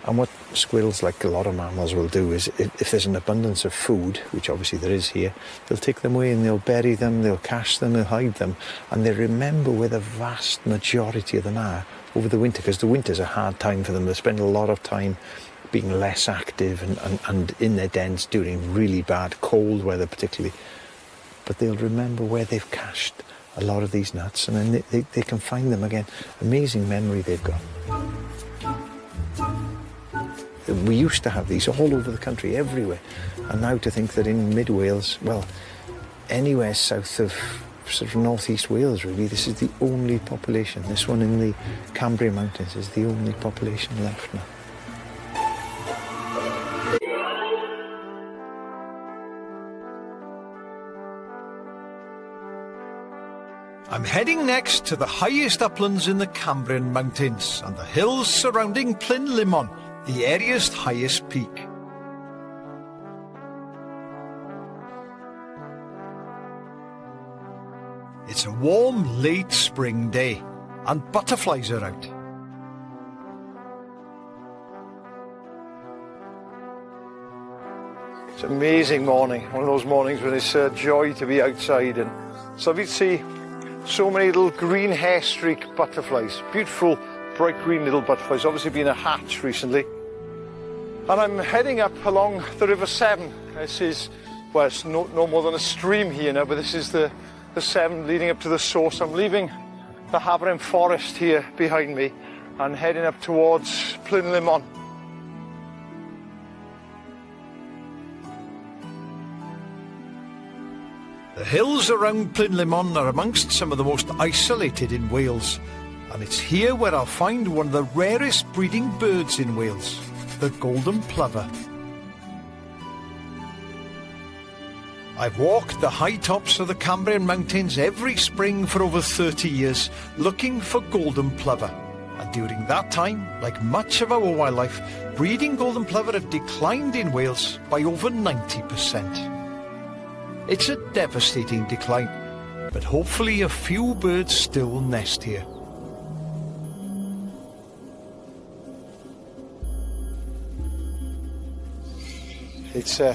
And what squirrels, like a lot of mammals, will do is if there's an abundance of food, which obviously there is here, they'll take them away and they'll bury them, they'll cache them, they'll hide them, and they remember where the vast majority of them are over the winter, because the winter's a hard time for them. They spend a lot of time being less active and in their dens during really bad cold weather particularly. But they'll remember where they've cached a lot of these nuts, and then they can find them again. Amazing memory they've got. We used to have these all over the country, everywhere. And now to think that in mid-Wales, well, anywhere south of sort of northeast Wales really, this is the only population. This one in the Cambrian Mountains is the only population left now. I'm heading next to the highest uplands in the Cambrian Mountains and the hills surrounding Plynlimon, the area's highest peak. It's a warm, late spring day, and butterflies are out. It's an amazing morning, one of those mornings when it's a joy to be outside, and so we see so many little green hair streak butterflies, beautiful bright green little butterflies, obviously been a hatch recently. And I'm heading up along the River Severn. This is, well, it's no more than a stream here now, but this is the Severn leading up to the source. I'm leaving the Haberham Forest here behind me and heading up towards Plynlimon. The hills around Plynlimon are amongst some of the most isolated in Wales, and it's here where I'll find one of the rarest breeding birds in Wales, the golden plover. I've walked the high tops of the Cambrian Mountains every spring for over 30 years, looking for golden plover. And during that time, like much of our wildlife, breeding golden plover have declined in Wales by over 90%. It's a devastating decline, but hopefully a few birds still nest here. It's a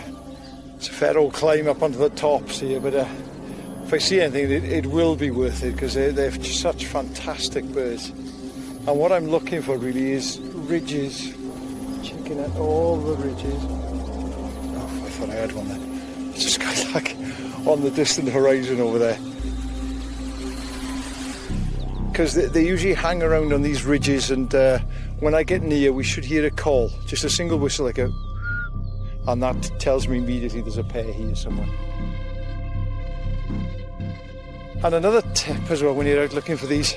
fair old climb up onto the tops here, but if I see anything, it will be worth it, because they're such fantastic birds. And what I'm looking for really is ridges. Checking out all the ridges. Oh, I thought I had one there. It's a skylark on the distant horizon over there. Because they usually hang around on these ridges, and when I get near, we should hear a call. Just a single whistle, like a... And that tells me immediately there's a pair here somewhere. And another tip as well, when you're out looking for these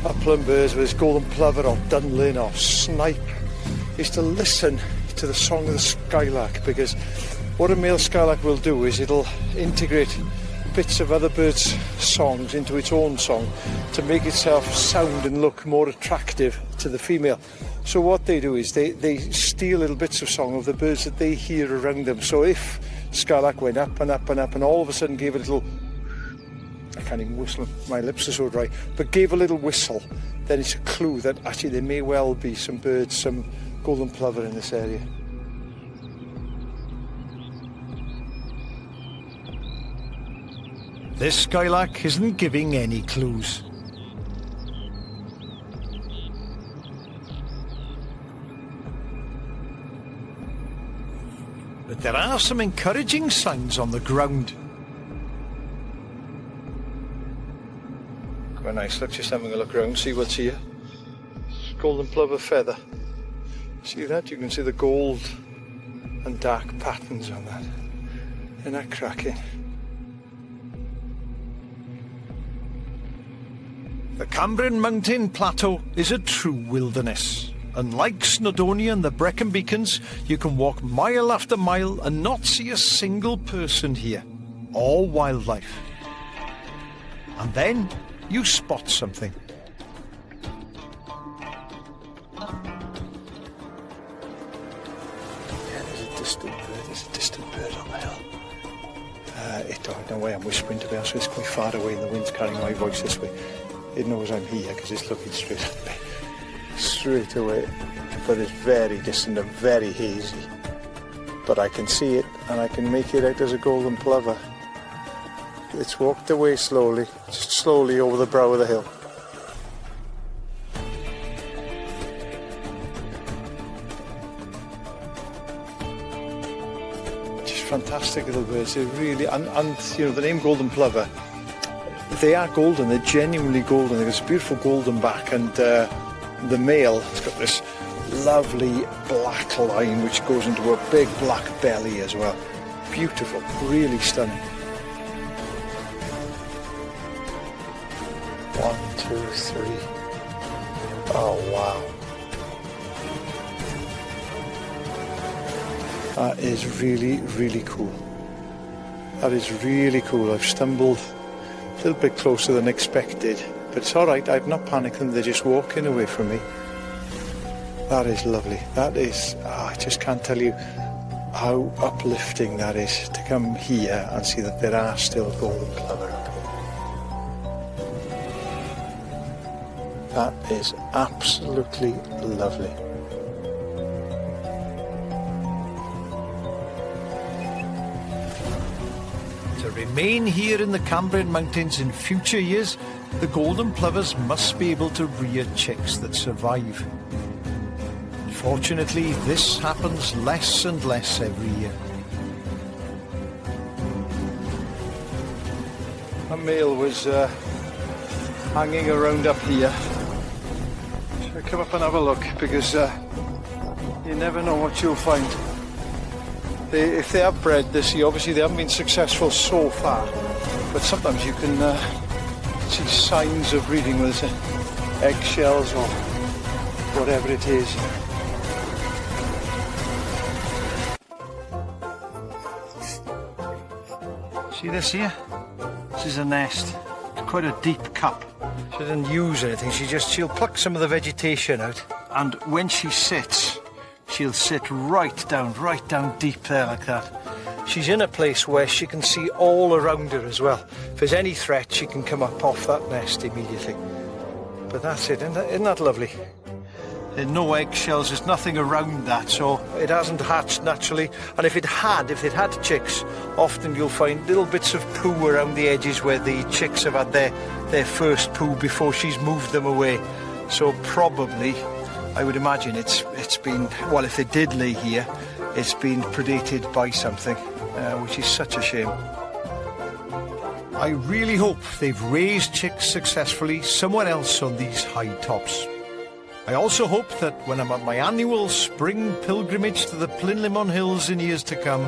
upland birds, whether it's golden plover or dunlin or snipe, is to listen to the song of the skylark, because what a male skylark will do is it'll integrate bits of other birds' songs into its own song to make itself sound and look more attractive to the female. So what they do is they steal little bits of song of the birds that they hear around them. So if skylark went up and up and up and all of a sudden gave a little... I can't even whistle, my lips are so dry, but gave a little whistle, then it's a clue that actually there may well be some birds, some golden plover in this area. This skylark isn't giving any clues. But there are some encouraging signs on the ground. Quite nice, look, just having a look around, see what's here. Golden plover feather. See that? You can see the gold and dark patterns on that. Isn't that cracking? The Cambrian Mountain Plateau is a true wilderness. Unlike Snowdonia and the Brecon Beacons, you can walk mile after mile and not see a single person here. All wildlife. And then you spot something. Yeah, there's a distant bird. There's a distant bird on the hill. I don't know why I'm whispering, to be honest. It's quite far away and the wind's carrying my voice this way. It knows I'm here because it's looking straight at me. Straight away. But it's very distant and very hazy. But I can see it and I can make it out as a golden plover. It's walked away slowly, just slowly over the brow of the hill. Just fantastic little birds. They really, and you know, the name golden plover, they are golden, they're genuinely golden. They've got this beautiful golden back, and the male has got this lovely black line which goes into a big black belly as well. Beautiful, really stunning. 1, 2, 3. Oh wow. That is really, really cool. That is really cool. I've stumbled a little bit closer than expected, but it's alright, I've not panicked them, they're just walking away from me. That is lovely. That is, I just can't tell you how uplifting that is to come here and see that there are still golden plover up here. That is absolutely lovely. To remain here in the Cambrian Mountains in future years, the golden plovers must be able to rear chicks that survive. Unfortunately, this happens less and less every year. A male was hanging around up here. So I come up and have a look, because you never know what you'll find. if they have bred this year, obviously they haven't been successful so far, but sometimes you can see signs of breeding with eggshells or whatever it is. See this here? This is a nest. It's quite a deep cup. She doesn't use anything, she'll pluck some of the vegetation out, and when she sits, she'll sit right down deep there like that. She's in a place where she can see all around her as well. If there's any threat, she can come up off that nest immediately. But that's it, isn't that lovely? There are no eggshells, there's nothing around that, so it hasn't hatched naturally. And if it had chicks, often you'll find little bits of poo around the edges where the chicks have had their first poo before she's moved them away. So probably, I would imagine it's been, well, if they did lay here, it's been predated by something, which is such a shame. I really hope they've raised chicks successfully somewhere else on these high tops. I also hope that when I'm at my annual spring pilgrimage to the Plynlimon Hills in years to come,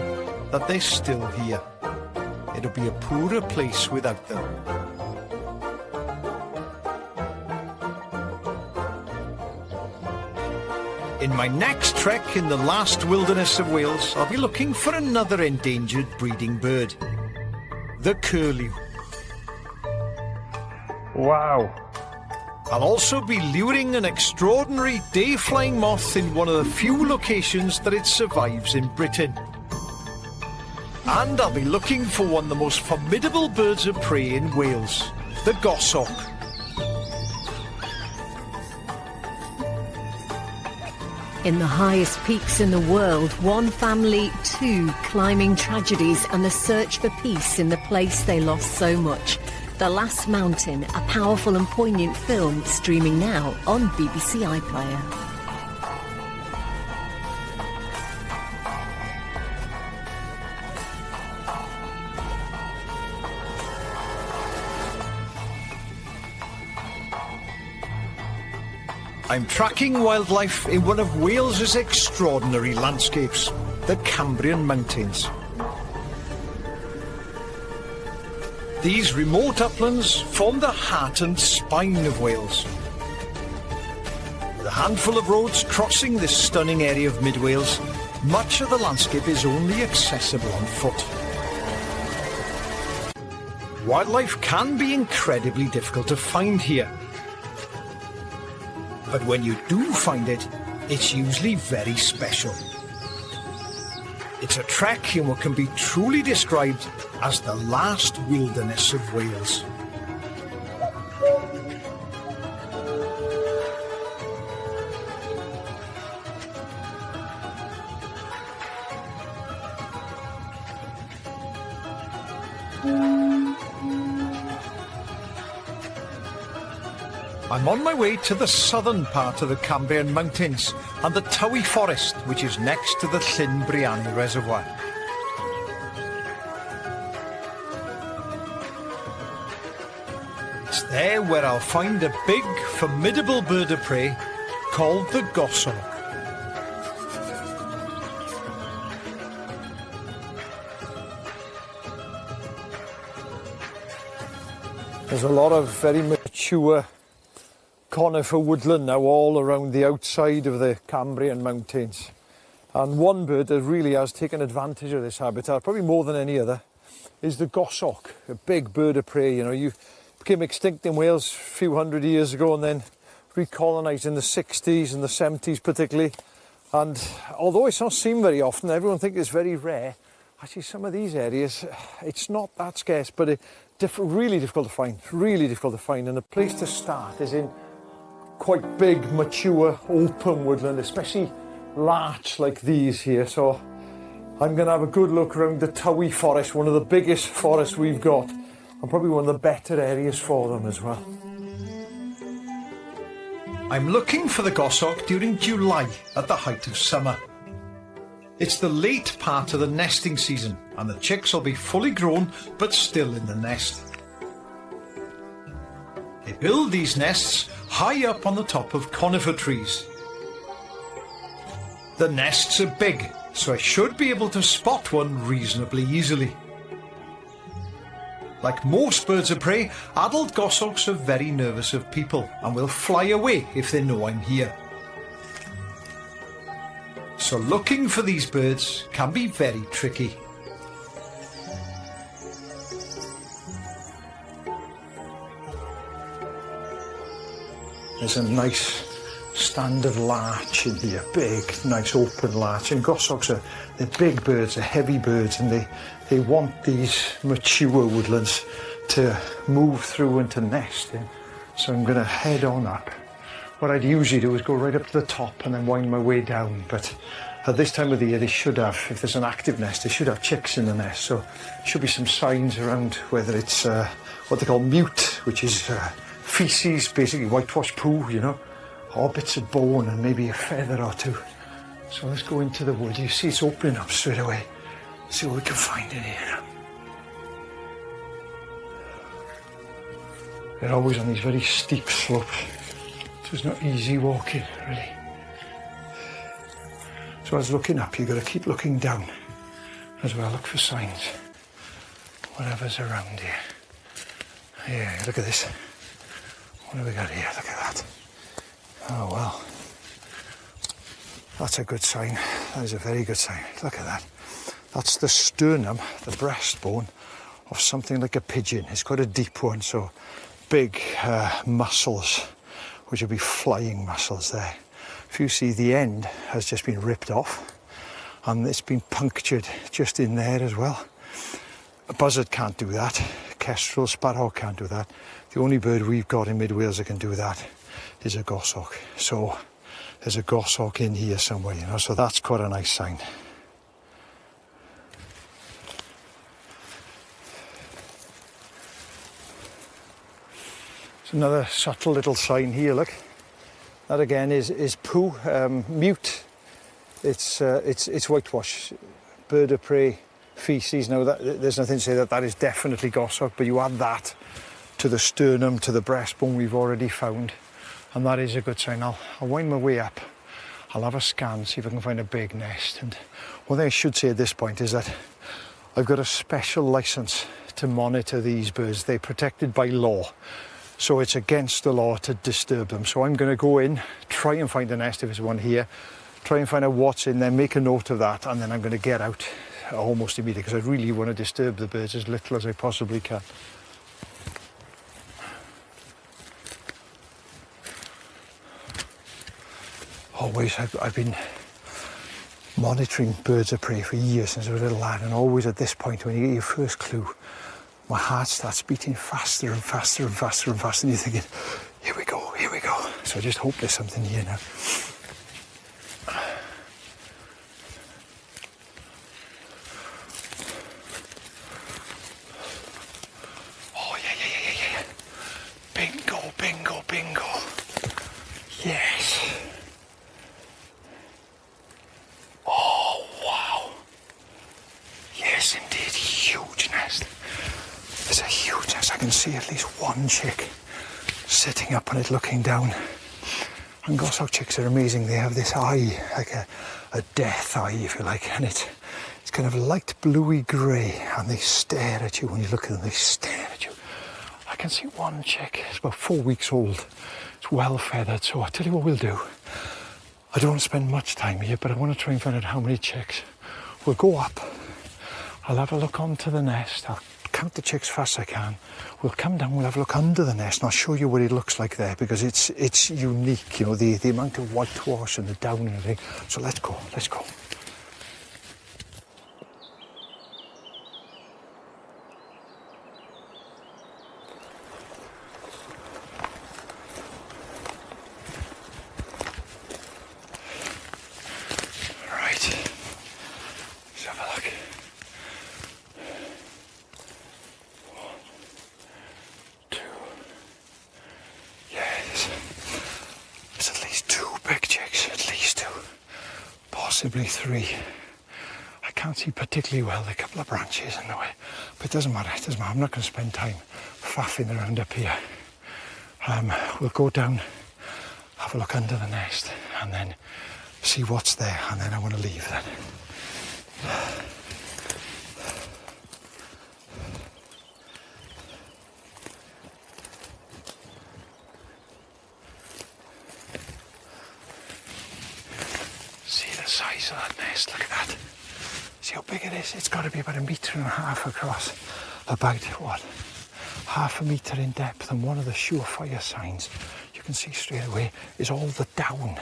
that they're still here. It'll be a poorer place without them. In my next trek in the last wilderness of Wales, I'll be looking for another endangered breeding bird. The curlew. Wow. I'll also be luring an extraordinary day-flying moth in one of the few locations that it survives in Britain. And I'll be looking for one of the most formidable birds of prey in Wales, the goshawk. In the highest peaks in the world, one family, two climbing tragedies and the search for peace in the place they lost so much. The Last Mountain, a powerful and poignant film streaming now on BBC iPlayer. I'm tracking wildlife in one of Wales's extraordinary landscapes, the Cambrian Mountains. These remote uplands form the heart and spine of Wales. With a handful of roads crossing this stunning area of mid-Wales, much of the landscape is only accessible on foot. Wildlife can be incredibly difficult to find here. But when you do find it, it's usually very special. It's a trek in what can be truly described as the last wilderness of Wales. I'm on my way to the southern part of the Cambrian Mountains and the Towy Forest, which is next to the Llyn Briani Reservoir. It's there where I'll find a big, formidable bird of prey called the goshawk. There's a lot of very mature conifer woodland now all around the outside of the Cambrian Mountains. And one bird that really has taken advantage of this habitat, probably more than any other, is the goshawk, a big bird of prey. You know, you became extinct in Wales a few hundred years ago and then recolonised in the 60s and the 70s particularly. And although it's not seen very often, everyone thinks it's very rare. Actually, some of these areas, it's not that scarce, but really difficult to find, really difficult to find. And the place to start is in quite big, mature, open woodland, especially larch like these here. So I'm going to have a good look around the Towy Forest, one of the biggest forests we've got, and probably one of the better areas for them as well. I'm looking for the goshawk during July at the height of summer. It's the late part of the nesting season and the chicks will be fully grown but still in the nest. They build these nests high up on the top of conifer trees. The nests are big, so I should be able to spot one reasonably easily. Like most birds of prey, adult goshawks are very nervous of people and will fly away if they know I'm here. So looking for these birds can be very tricky. There's a nice standard larch in here, big, nice open larch. And goshawks they're big birds, they're heavy birds, and they want these mature woodlands to move through and to nest in. So I'm going to head on up. What I'd usually do is go right up to the top and then wind my way down. But at this time of the year, they should have, if there's an active nest, they should have chicks in the nest. So there should be some signs around, whether it's what they call mute, which is feces, basically whitewash poo, you know, or bits of bone and maybe a feather or two. So let's go into the wood. You see it's opening up straight away. See what we can find in here. They're always on these very steep slopes, so it's not easy walking, really. So as looking up, you've got to keep looking down as well. Look for signs, whatever's around here. Yeah, look at this. What have we got here? Look at that. Oh, well. That's a good sign. That is a very good sign. Look at that. That's the sternum, the breastbone of something like a pigeon. It's quite a deep one, so big muscles, which will be flying muscles there. If you see, the end has just been ripped off and it's been punctured just in there as well. A buzzard can't do that. Kestrel, sparrowhawk can't do that. The only bird we've got in mid Wales that can do that is a goshawk. So there's a goshawk in here somewhere, you know, so that's quite a nice sign. There's another subtle little sign here, look. That again is poo, mute. It's whitewash, bird of prey, feces. Now there's nothing to say that that is definitely goshawk, but you add that to the sternum, to the breastbone we've already found, and that is a good sign. I'll wind my way up. I'll have a scan, see if I can find a big nest. And one thing I should say at this point is that I've got a special license to monitor these birds. They're protected by law, so it's against the law to disturb them. So I'm going to go in, try and find a nest if there's one here, try and find out what's in there, make a note of that, and then I'm going to get out almost immediately because I really want to disturb the birds as little as I possibly can. Always, I've been monitoring birds of prey for years since I was a little lad, and always at this point when you get your first clue, my heart starts beating faster and faster and faster and faster, and you're thinking, here we go, here we go. So I just hope there's something here now. Oh, yeah. Bingo, bingo, bingo. Yes. Oh, wow. Yes, indeed, huge nest. There's a huge nest. I can see at least one chick sitting up on it looking down. And goshawk chicks are amazing. They have this eye, like a death eye, if you like, and it's kind of light bluey grey, and they stare at you when you look at them. They stare at you. I can see one chick. It's about 4 weeks old. It's well feathered. So I'll tell you what we'll do. I don't want to spend much time here, but I want to try and find out how many chicks. We'll go up. I'll have a look onto the nest. I'll count the chicks fast as I can. We'll come down, we'll have a look under the nest, and I'll show you what it looks like there, because it's unique, you know, the amount of whitewash and the down and everything. So let's go. Possibly 3. I can't see particularly well, there are a couple of branches in the way, but it doesn't matter, I'm not going to spend time faffing around up here. We'll go down, have a look under the nest, and then see what's there, and then I want to leave then. the size of that nest, look at that. See how big it is? It's got to be about 1.5 meters across. About, what, 1/2 metre in depth, and one of the surefire signs you can see straight away is all the down.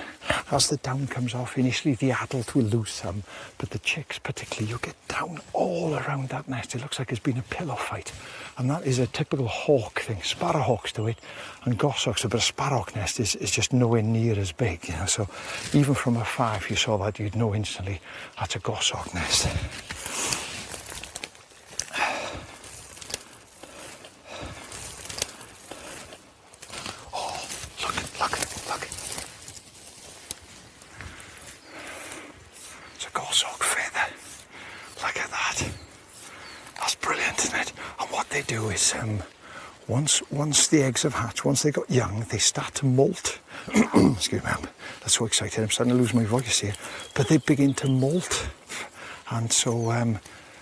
As the down comes off, initially the adult will lose some, but the chicks particularly, you get down all around that nest. It looks like it's been a pillow fight, and that is a typical hawk thing. Sparrowhawks do it, and goshawks, but a sparrowhawk nest is just nowhere near as big, you know. So even from afar, if you saw that, you'd know instantly that's a goshawk nest. Once the eggs have hatched, once they got young, they start to molt. Excuse me, that's so excited, I'm starting to lose my voice here. But they begin to molt, and so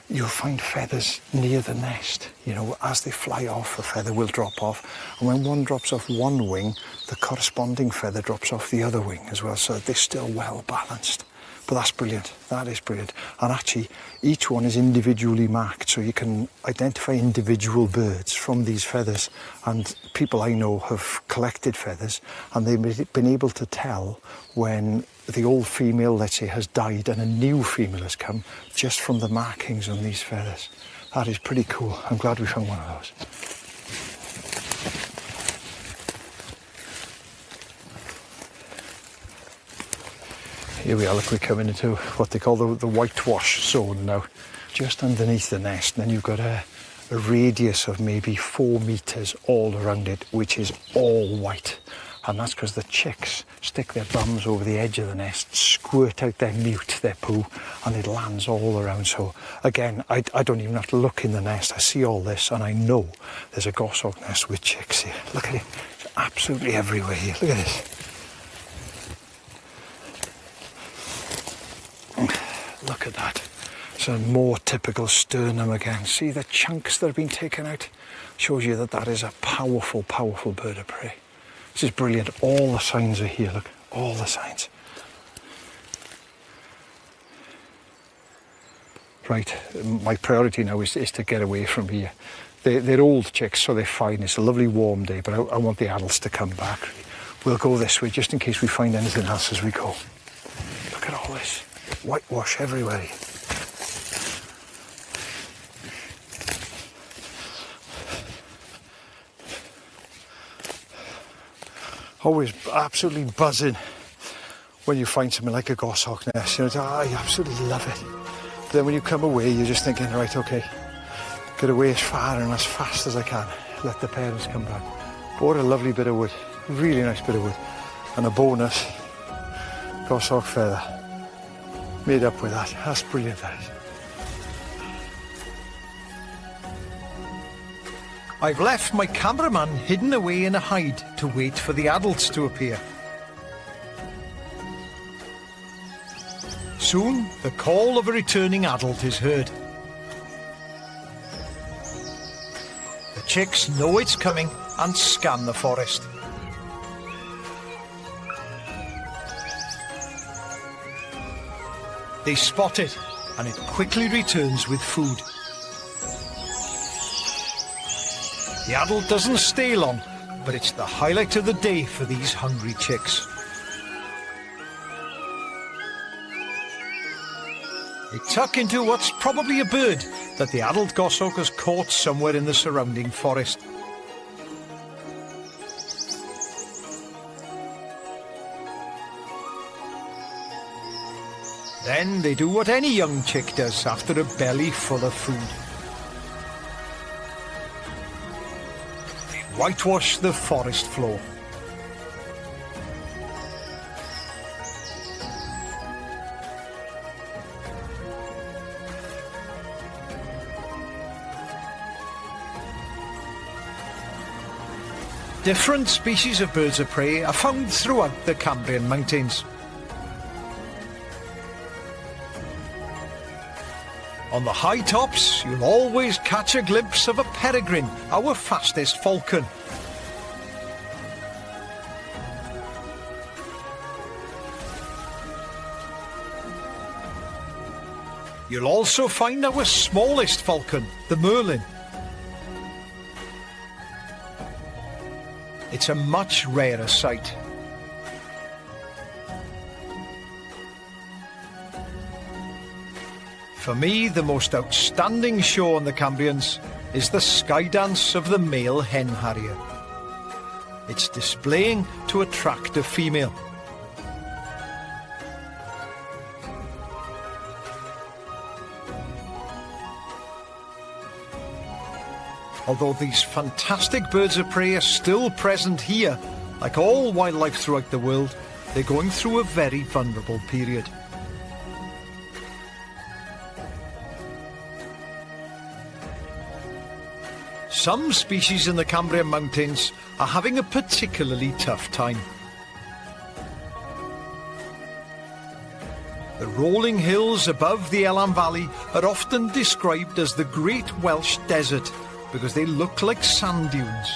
you'll find feathers near the nest. You know, as they fly off, a feather will drop off, and when one drops off one wing, the corresponding feather drops off the other wing as well, so they're still well balanced. But that's brilliant, that is brilliant. And actually, each one is individually marked, so you can identify individual birds from these feathers. And people I know have collected feathers, and they've been able to tell when the old female, let's say, has died and a new female has come, just from the markings on these feathers. That is pretty cool. I'm glad we found one of those. Here we are, look, we're coming into what they call the whitewash zone now, just underneath the nest. And then you've got a radius of maybe 4 meters all around it, which is all white. And that's because the chicks stick their bums over the edge of the nest, squirt out their mute, their poo, and it lands all around. So again, I don't even have to look in the nest. I see all this and I know there's a goshawk nest with chicks here. Look at it, it's absolutely everywhere here. Look at this. Look at that. It's a more typical sternum again. See the chunks that have been taken out? Shows you that that is a powerful, powerful bird of prey. This is brilliant. All the signs are here, look. All the signs. Right, my priority now is to get away from here. They're old chicks, so they're fine. It's a lovely warm day, but I want the adults to come back. We'll go this way, just in case we find anything else as we go. Look at all this. Whitewash everywhere. Always absolutely buzzing when you find something like a goshawk nest. You know, I absolutely love it. But then when you come away, you're just thinking, right, okay, get away as far and as fast as I can. Let the parents come back. What a lovely bit of wood. Really nice bit of wood. And a bonus, goshawk feather. Made up with that. That's brilliant, that is. I've left my cameraman hidden away in a hide to wait for the adults to appear. Soon, the call of a returning adult is heard. The chicks know it's coming and scan the forest. They spot it, and it quickly returns with food. The adult doesn't stay long, but it's the highlight of the day for these hungry chicks. They tuck into what's probably a bird that the adult goshawk has caught somewhere in the surrounding forest. Then they do what any young chick does after a belly full of food. They whitewash the forest floor. Different species of birds of prey are found throughout the Cambrian mountains. On the high tops, you'll always catch a glimpse of a peregrine, our fastest falcon. You'll also find our smallest falcon, the merlin. It's a much rarer sight. For me, the most outstanding show on the Cambrians is the skydance of the male hen harrier. It's displaying to attract a female. Although these fantastic birds of prey are still present here, like all wildlife throughout the world, they're going through a very vulnerable period. Some species in the Cambrian mountains are having a particularly tough time. The rolling hills above the Elan Valley are often described as the Great Welsh Desert because they look like sand dunes.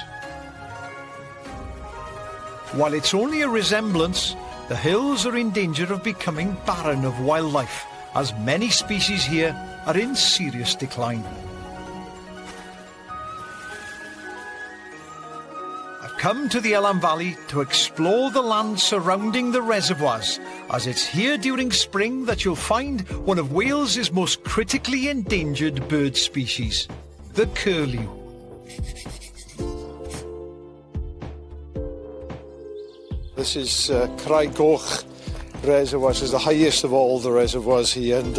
While it's only a resemblance, the hills are in danger of becoming barren of wildlife, as many species here are in serious decline. I've come to the Elan Valley to explore the land surrounding the reservoirs, as it's here during spring that you'll find one of Wales's most critically endangered bird species, the curlew. This is Craiggoch Reservoir, which is the highest of all the reservoirs here, and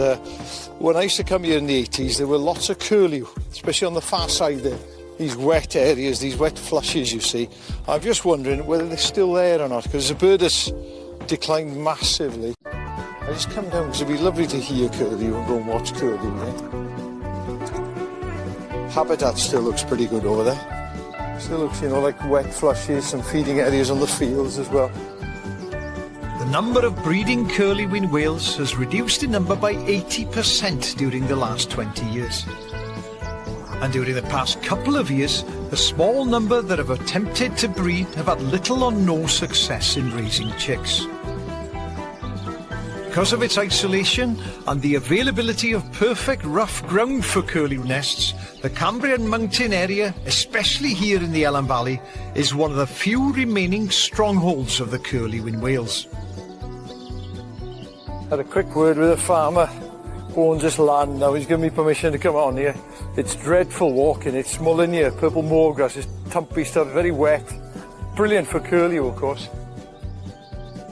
when I used to come here in the 80s there were lots of curlew, especially on the far side there. These wet areas, these wet flushes you see. I'm just wondering whether they're still there or not, because the bird has declined massively. I just come down because it'd be lovely to hear curlew and go and watch curlew there. Habitat still looks pretty good over there. Still looks, you know, like wet flushes, some feeding areas on the fields as well. The number of breeding curlew in Wales has reduced in number by 80% during the last 20 years. And during the past couple of years, the small number that have attempted to breed have had little or no success in raising chicks. Because of its isolation and the availability of perfect rough ground for curlew nests, the Cambrian mountain area, especially here in the Elan Valley, is one of the few remaining strongholds of the curlew in Wales. Had a quick word with a farmer who owns this land now. He's given me permission to come on here. It's dreadful walking. It's mullinia, purple moorgrass, it's tumpy stuff, very wet. Brilliant for curlew, of course.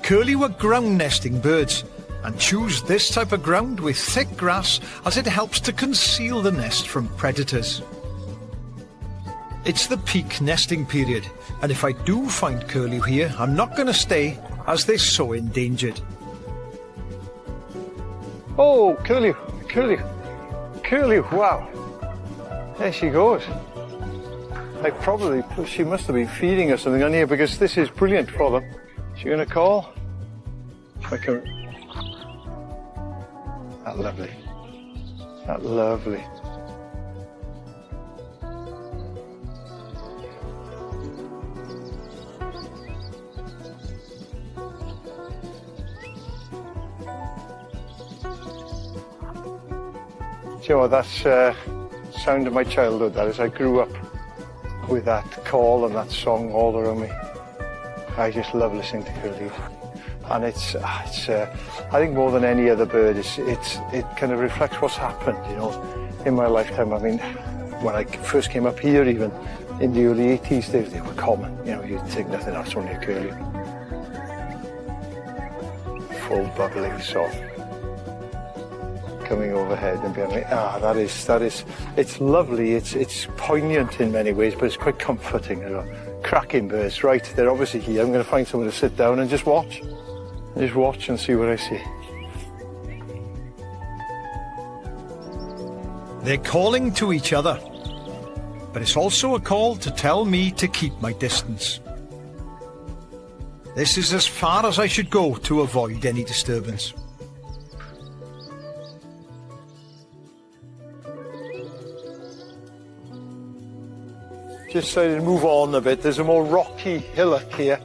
Curlew are ground nesting birds and choose this type of ground with thick grass as it helps to conceal the nest from predators. It's the peak nesting period, and if I do find curlew here, I'm not going to stay as they're so endangered. Oh, curlew, curlew, curlew, wow. There she goes. She must have been feeding or something on here because this is brilliant for them. Is she going to call? That's lovely. That's lovely. Do you know what, that's sound of my childhood, that is. I grew up with that call and that song all around me. I just love listening to curlew. And it's I think more than any other bird, it kind of reflects what's happened, you know, in my lifetime. I mean, when I first came up here, even in the early 80s, they were common. You know, you'd think nothing else, only a curlew. Full bubbling song coming overhead and behind me. That is, it's lovely. It's poignant in many ways, but it's quite comforting. You know, cracking birds, right? They're obviously here. I'm going to find somewhere to sit down and just watch. Just watch and see what I see. They're calling to each other, but it's also a call to tell me to keep my distance. This is as far as I should go to avoid any disturbance. Just decided to move on a bit. There's a more rocky hillock here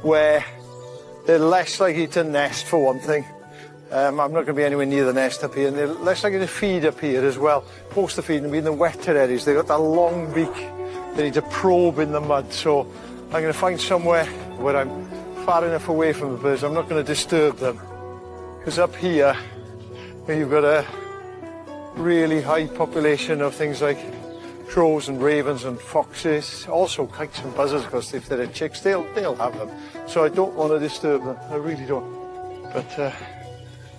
where they're less likely to nest, for one thing. I'm not going to be anywhere near the nest up here, and they're less likely to feed up here as well. Most of the feeding will be in the wetter areas. They've got that long beak. They need to probe in the mud, so I'm going to find somewhere where I'm far enough away from the birds. I'm not going to disturb them, because up here you've got a really high population of things like crows and ravens and foxes, also kites and buzzards, because if they're chicks, they'll have them. So I don't want to disturb them. I really don't. But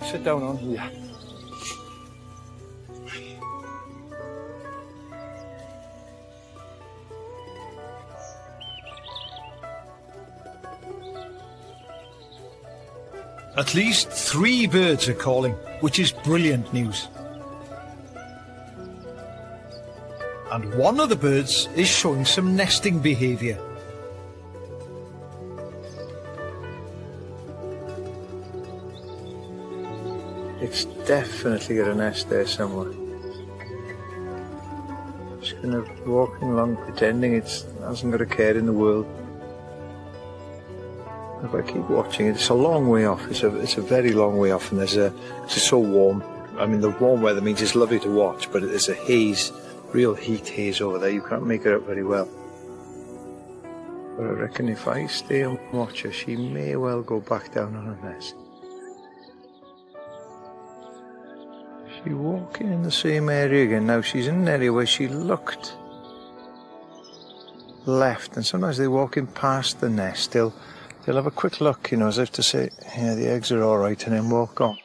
sit down on here. At least 3 birds are calling, which is brilliant news. And one of the birds is showing some nesting behaviour. It's definitely got a nest there somewhere. It's kind of walking along pretending it hasn't got a care in the world. If I keep watching it, it's a long way off. It's a very long way off, and it's just so warm. I mean, the warm weather means it's lovely to watch, but there's a haze, real heat haze over there. You can't make it out very well. But I reckon if I stay and watch her, she may well go back down on her nest. She's walking in the same area again. Now she's in an area where she looked left, and sometimes they walk in past the nest. They'll have a quick look, you know, as if to say, yeah, the eggs are all right, and then walk on.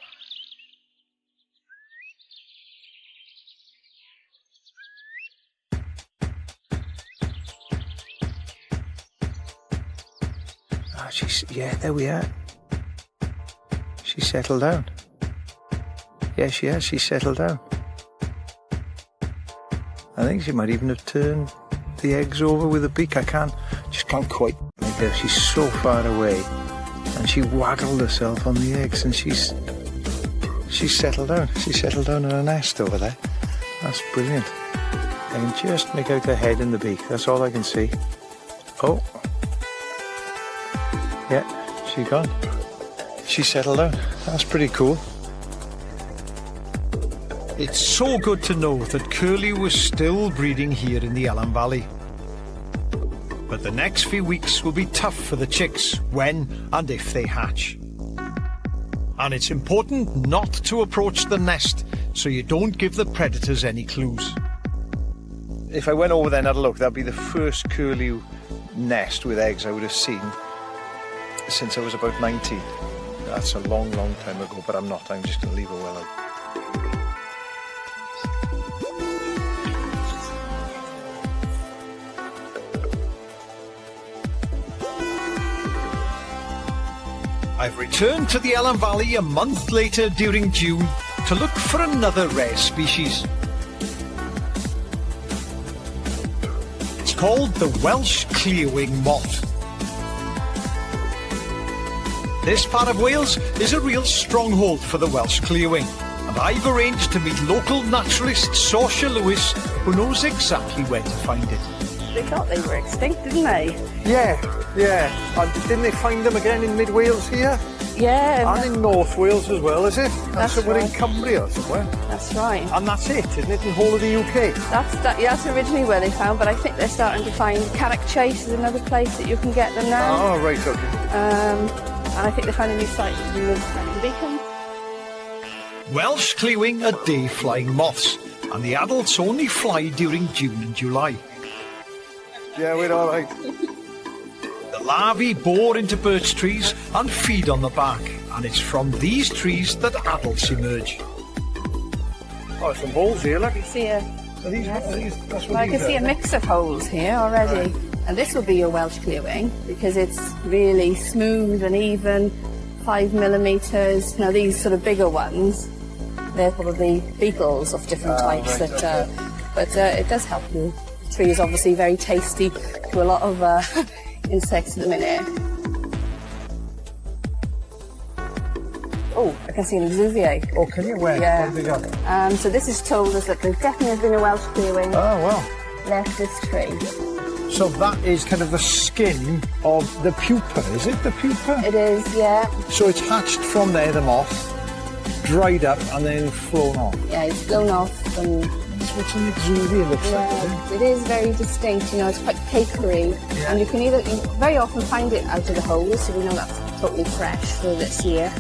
Yeah, there we are. She's settled down. Yeah, she has. She's settled down. I think she might even have turned the eggs over with a beak. Just can't quite make her. She's so far away, and she waggled herself on the eggs, and she's settled down. She's settled down in a nest over there. That's brilliant. I can just make out the head and the beak. That's all I can see. Oh. Yeah, she's gone. She settled down. That's pretty cool. It's so good to know that curlew is still breeding here in the Elan Valley. But the next few weeks will be tough for the chicks when and if they hatch. And it's important not to approach the nest so you don't give the predators any clues. If I went over there and had a look, that'd be the first curlew nest with eggs I would have seen since I was about 19. That's a long, long time ago, but I'm not. I'm just going to leave her well out. I've returned to the Elan Valley a month later during June to look for another rare species. It's called the Welsh clearwing moth. This part of Wales is a real stronghold for the Welsh clearwing, and I've arranged to meet local naturalist Saoirse Lewis, who knows exactly where to find it. They thought they were extinct, didn't they? Yeah. And didn't they find them again in mid Wales here? Yeah. And in North Wales as well, is it? That's somewhere right. in Cumbria somewhere. That's right. And that's it, isn't it, in the whole of the UK? That's originally where they found, but I think they're starting to find Carrick Chase is another place that you can get them now. Oh, right, okay. And I think they found a new site in the Beacon. Welsh clearwing are day-flying moths, and the adults only fly during June and July. Yeah, we're all right. The larvae bore into birch trees and feed on the bark, and it's from these trees that adults emerge. Oh, some holes here, look. You see a... Are these, that's what I these can see are, a mix of holes here already. Right. And this will be your Welsh clearwing because it's really smooth and even, 5 millimetres. Now these sort of bigger ones, they're probably beetles of different types. Right, that, but it does help you. The tree is obviously very tasty to a lot of insects at the minute. Oh, I can see an exuviae. Oh, can you? Where? Yeah. What have they got? So this has told us that there definitely has been a Welsh clearwing Oh, wow. left this tree. So that is kind of the skin of the pupa, is it? The pupa? It is, yeah. So it's hatched from there, the moth, dried up and then flown off. Yeah, it's blown off and That's what's on the exuvium looks like. yeah, it is very distinct, you know, it's quite papery. And you very often find it out of the holes, so we know that's totally fresh for this year.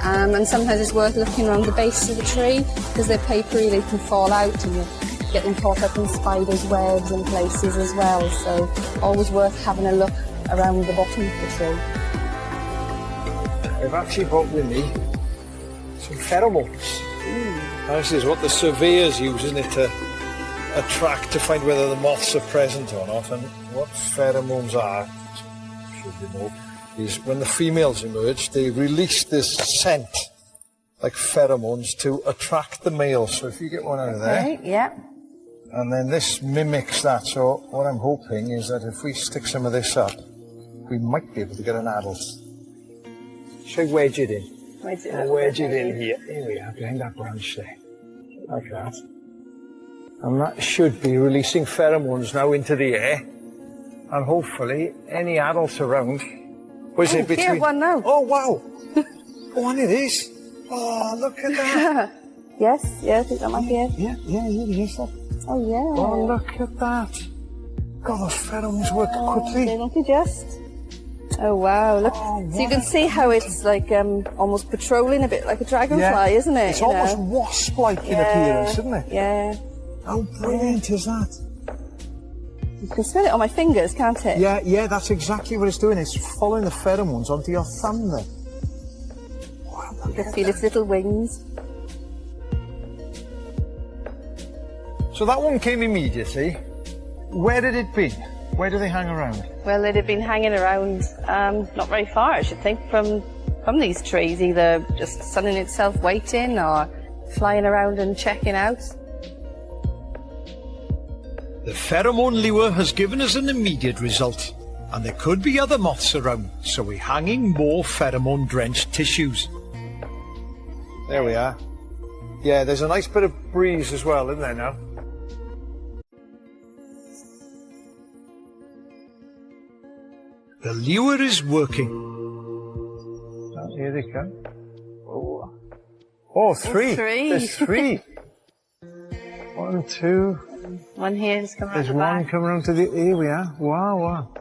And sometimes it's worth looking around the base of the tree, because they're papery, they can fall out and you get them caught up in spiders' webs and places as well. So always worth having a look around the bottom of the tree. I've actually brought with me some pheromones. This is what the surveyors use, isn't it, to attract, to find whether the moths are present or not. And what pheromones are, should you know, is when the females emerge, they release this scent, like pheromones, to attract the males. So if you get one out of there, Okay, yeah. and then this mimics that. So what I'm hoping is that if we stick some of this up, we might be able to get an adult. Should I wedge it in? Wedge it in here. Here we are, behind that branch there. Like that. And that should be releasing pheromones now into the air. And hopefully any adults around. Was it between? Here, one now. Oh wow! Oh, and it is. Oh, look at that. Yes, I think that might be it. Yeah, it is. Look. Oh yeah. Oh, look at that. God, those pheromones work quickly. They don't just. Oh wow, look. Oh, So you can see how it's like almost patrolling a bit like a dragonfly, isn't it? It's you almost know? wasp-like in appearance, isn't it? Yeah. How brilliant is that? You can smell it on my fingers, can't it? Yeah, that's exactly what it's doing. It's following the pheromones onto your thumb there. Wow, You can feel its little wings. So that one came immediately. Where did it be? Where do they hang around? Well, they'd have been hanging around not very far, I should think, from these trees, either just sunning itself waiting or flying around and checking out. The pheromone lure has given us an immediate result, and there could be other moths around, so we're hanging more pheromone-drenched tissues. There we are. Yeah, there's a nice bit of breeze as well, isn't there now? The lure is working. Oh, here they come. Oh, three. There's three. 1, 2. One here is coming around There's the one back. coming around to the. Here we are. Wow.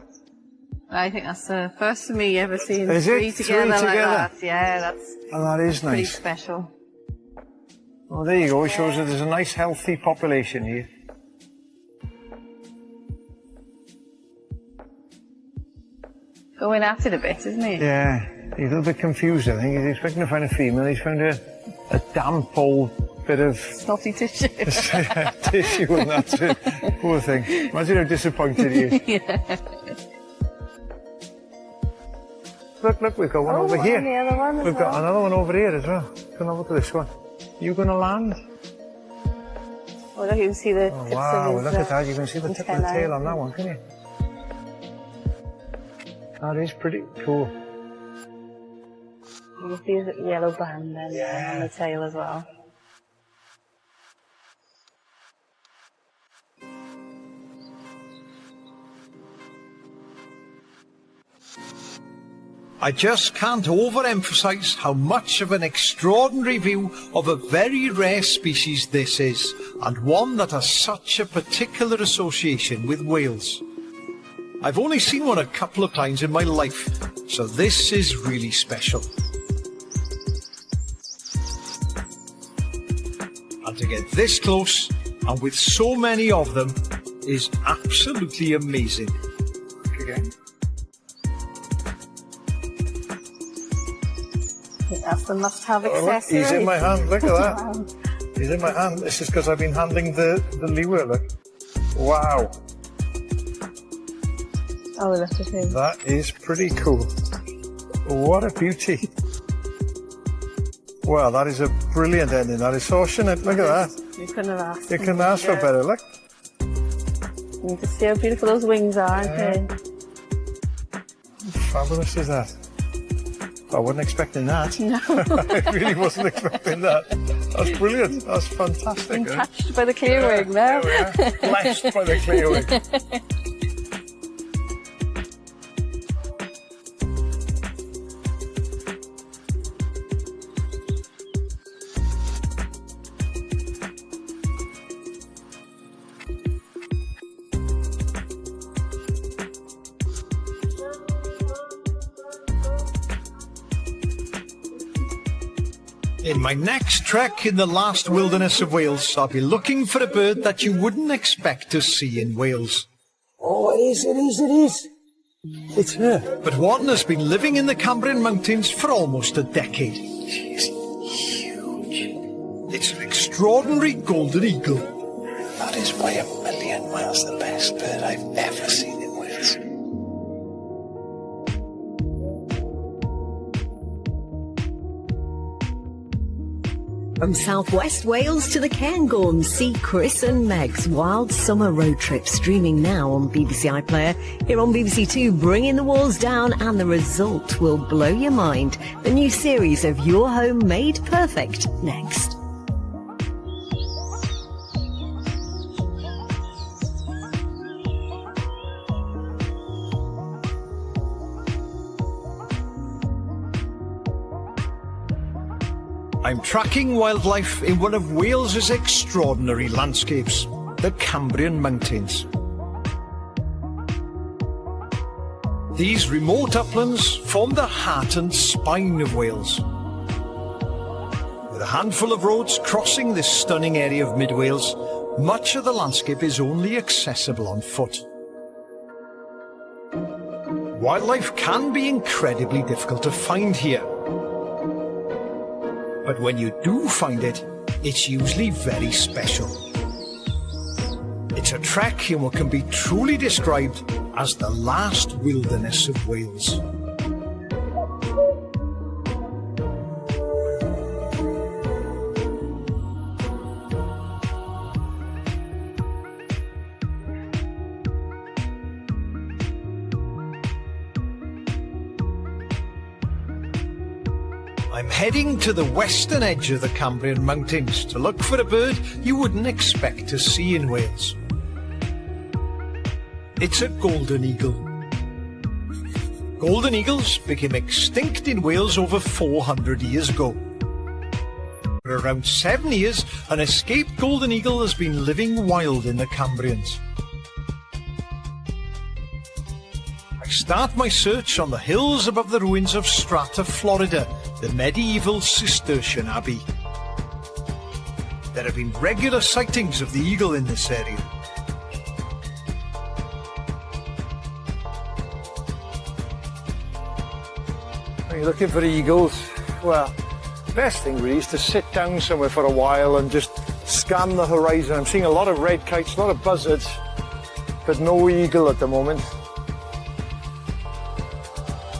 I think that's the first for me ever seen Is it? three together Three like together? that. Yeah, that's Oh, that is pretty nice. special. Well, there you go. It shows that there's a nice, healthy population here. Going at it a bit, isn't it? Yeah, he's a little bit confused, I think. He's expecting to find a female. He's found a damp old bit of Snotty tissue. tissue, and that's it. Poor thing. Imagine how disappointed he is. Yeah. Look, we've got one over and here. the other one as We've got well. another one over here as well. Come on, look at this one. You going to land? Oh, look, you can see the Oh, tips wow, of his, look at that. You can see the tip of the antennae. tail on that one, can you? That is pretty cool. You can see his yellow band then on the tail as well. I just can't overemphasize how much of an extraordinary view of a very rare species this is, and one that has such a particular association with Wales. I've only seen one a couple of times in my life, so this is really special. And to get this close, and with so many of them, is absolutely amazing. Look again. I think that's the must-have Oh, look, accessory. he's in my hand. Look at that. Wow. He's in my hand. This is because I've been handling the lure. Look. Wow. Oh, look at him. That is pretty cool. What a beauty. Wow, that is a brilliant ending. That is so fortunate. Look at that. You couldn't have asked. You couldn't ask for better. Look. You can see how beautiful those wings are, aren't they? Fabulous is that. I wasn't expecting that. No. I really wasn't expecting that. That's brilliant. That's fantastic. Been eh? touched by the clear wing there. There we are. Blessed by the clear wing. In my next trek in the last wilderness of Wales, I'll be looking for a bird that you wouldn't expect to see in Wales. Oh, it is. It's her. But one has been living in the Cambrian Mountains for almost a decade. She's huge. It's an extraordinary golden eagle. That is by a million miles the best bird I've ever seen in Wales. From southwest Wales to the Cairngorms, see Chris and Meg's wild summer road trip streaming now on BBC iPlayer. Here on BBC Two, bringing the walls down, and the result will blow your mind. The new series of Your Home Made Perfect, next. I'm tracking wildlife in one of Wales's extraordinary landscapes, the Cambrian Mountains. These remote uplands form the heart and spine of Wales. With a handful of roads crossing this stunning area of mid-Wales, much of the landscape is only accessible on foot. Wildlife can be incredibly difficult to find here. But when you do find it, it's usually very special. It's a trek in what can be truly described as the last wilderness of Wales. I'm heading to the western edge of the Cambrian Mountains to look for a bird you wouldn't expect to see in Wales. It's a golden eagle. Golden eagles became extinct in Wales over 400 years ago. For around 7 years, an escaped golden eagle has been living wild in the Cambrians. I start my search on the hills above the ruins of Strata, Florida, the medieval Cistercian abbey. There have been regular sightings of the eagle in this area. When you're looking for eagles, well, the best thing really is to sit down somewhere for a while and just scan the horizon. I'm seeing a lot of red kites, a lot of buzzards, but no eagle at the moment.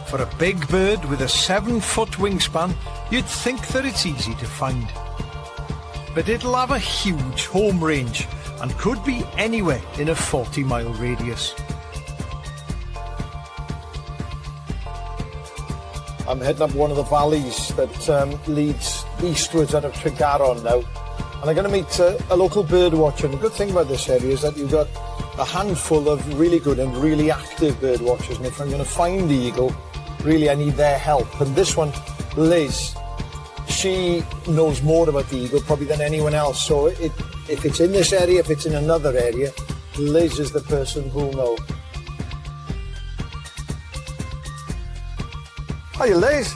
For a big bird with a 7-foot wingspan, you'd think that it's easy to find. But it'll have a huge home range and could be anywhere in a 40-mile radius. I'm heading up one of the valleys that leads eastwards out of Tregaron now. And I'm going to meet a local bird watcher. And the good thing about this area is that you've got a handful of really good and really active bird watchers. And if I'm going to find the eagle, really I need their help. And this one, Liz, she knows more about the eagle probably than anyone else. So if it's in this area, if it's in another area, Liz is the person who'll know. Hiya, Liz.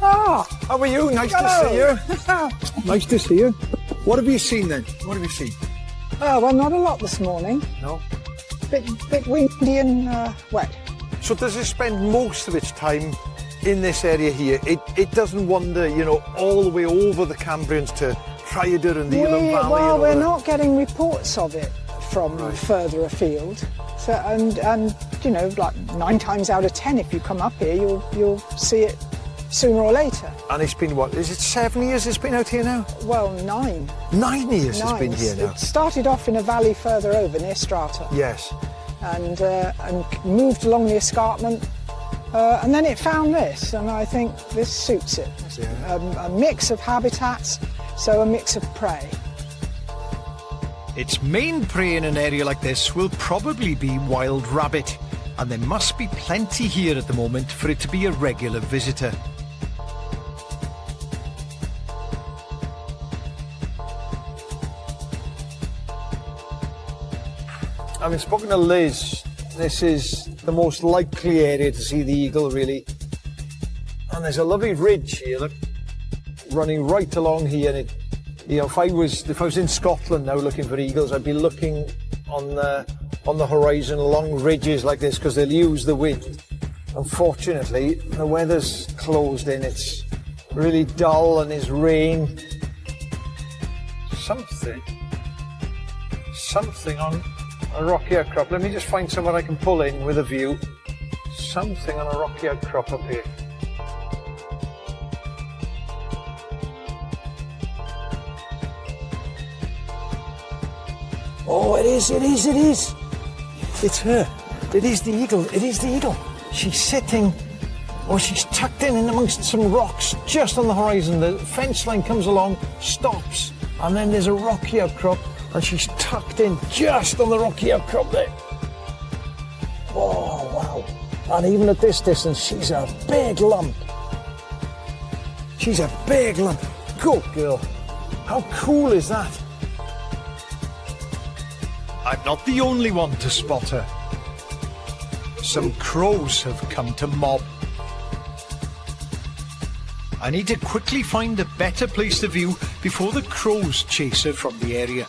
Ah, How are you? Nice to see you. Nice to see you. What have you seen then? What have you seen? well, not a lot this morning. No. Bit windy and wet. So does it spend most of its time in this area here? It doesn't wander, you know, all the way over the Cambrians to Priadur and the Iolo Valley? Well, and we're all not getting reports of it from further afield. So, and you know, like 9 times out of 10, if you come up here, you'll see it sooner or later. And it's been, what, is it 7 years it's been out here now? Well, 9. 9 years it's been here now? It started off in a valley further over near Strata. Yes. And moved along the escarpment, and then it found this, and I think this suits it. Yeah. A mix of habitats, so a mix of prey. Its main prey in an area like this will probably be wild rabbit, and there must be plenty here at the moment for it to be a regular visitor. Having spoken to Liz, this is the most likely area to see the eagle, really. And there's a lovely ridge here, look. running right along here. And if I was in Scotland now looking for eagles, I'd be looking on the horizon along ridges like this because they'll use the wind. Unfortunately, the weather's closed in. It's really dull and it's rain. Something on a rocky outcrop. Let me just find somewhere I can pull in with a view. Something on a rocky outcrop up here. Oh, it is. It's her. It is the eagle. She's sitting, or she's tucked in amongst some rocks just on the horizon. The fence line comes along, stops, and then there's a rocky outcrop, and she's tucked in just on the rocky outcrop there. Oh, wow. And even at this distance, she's a big lump. Good girl. How cool is that? I'm not the only one to spot her. Some crows have come to mob. I need to quickly find a better place to view before the crows chase her from the area.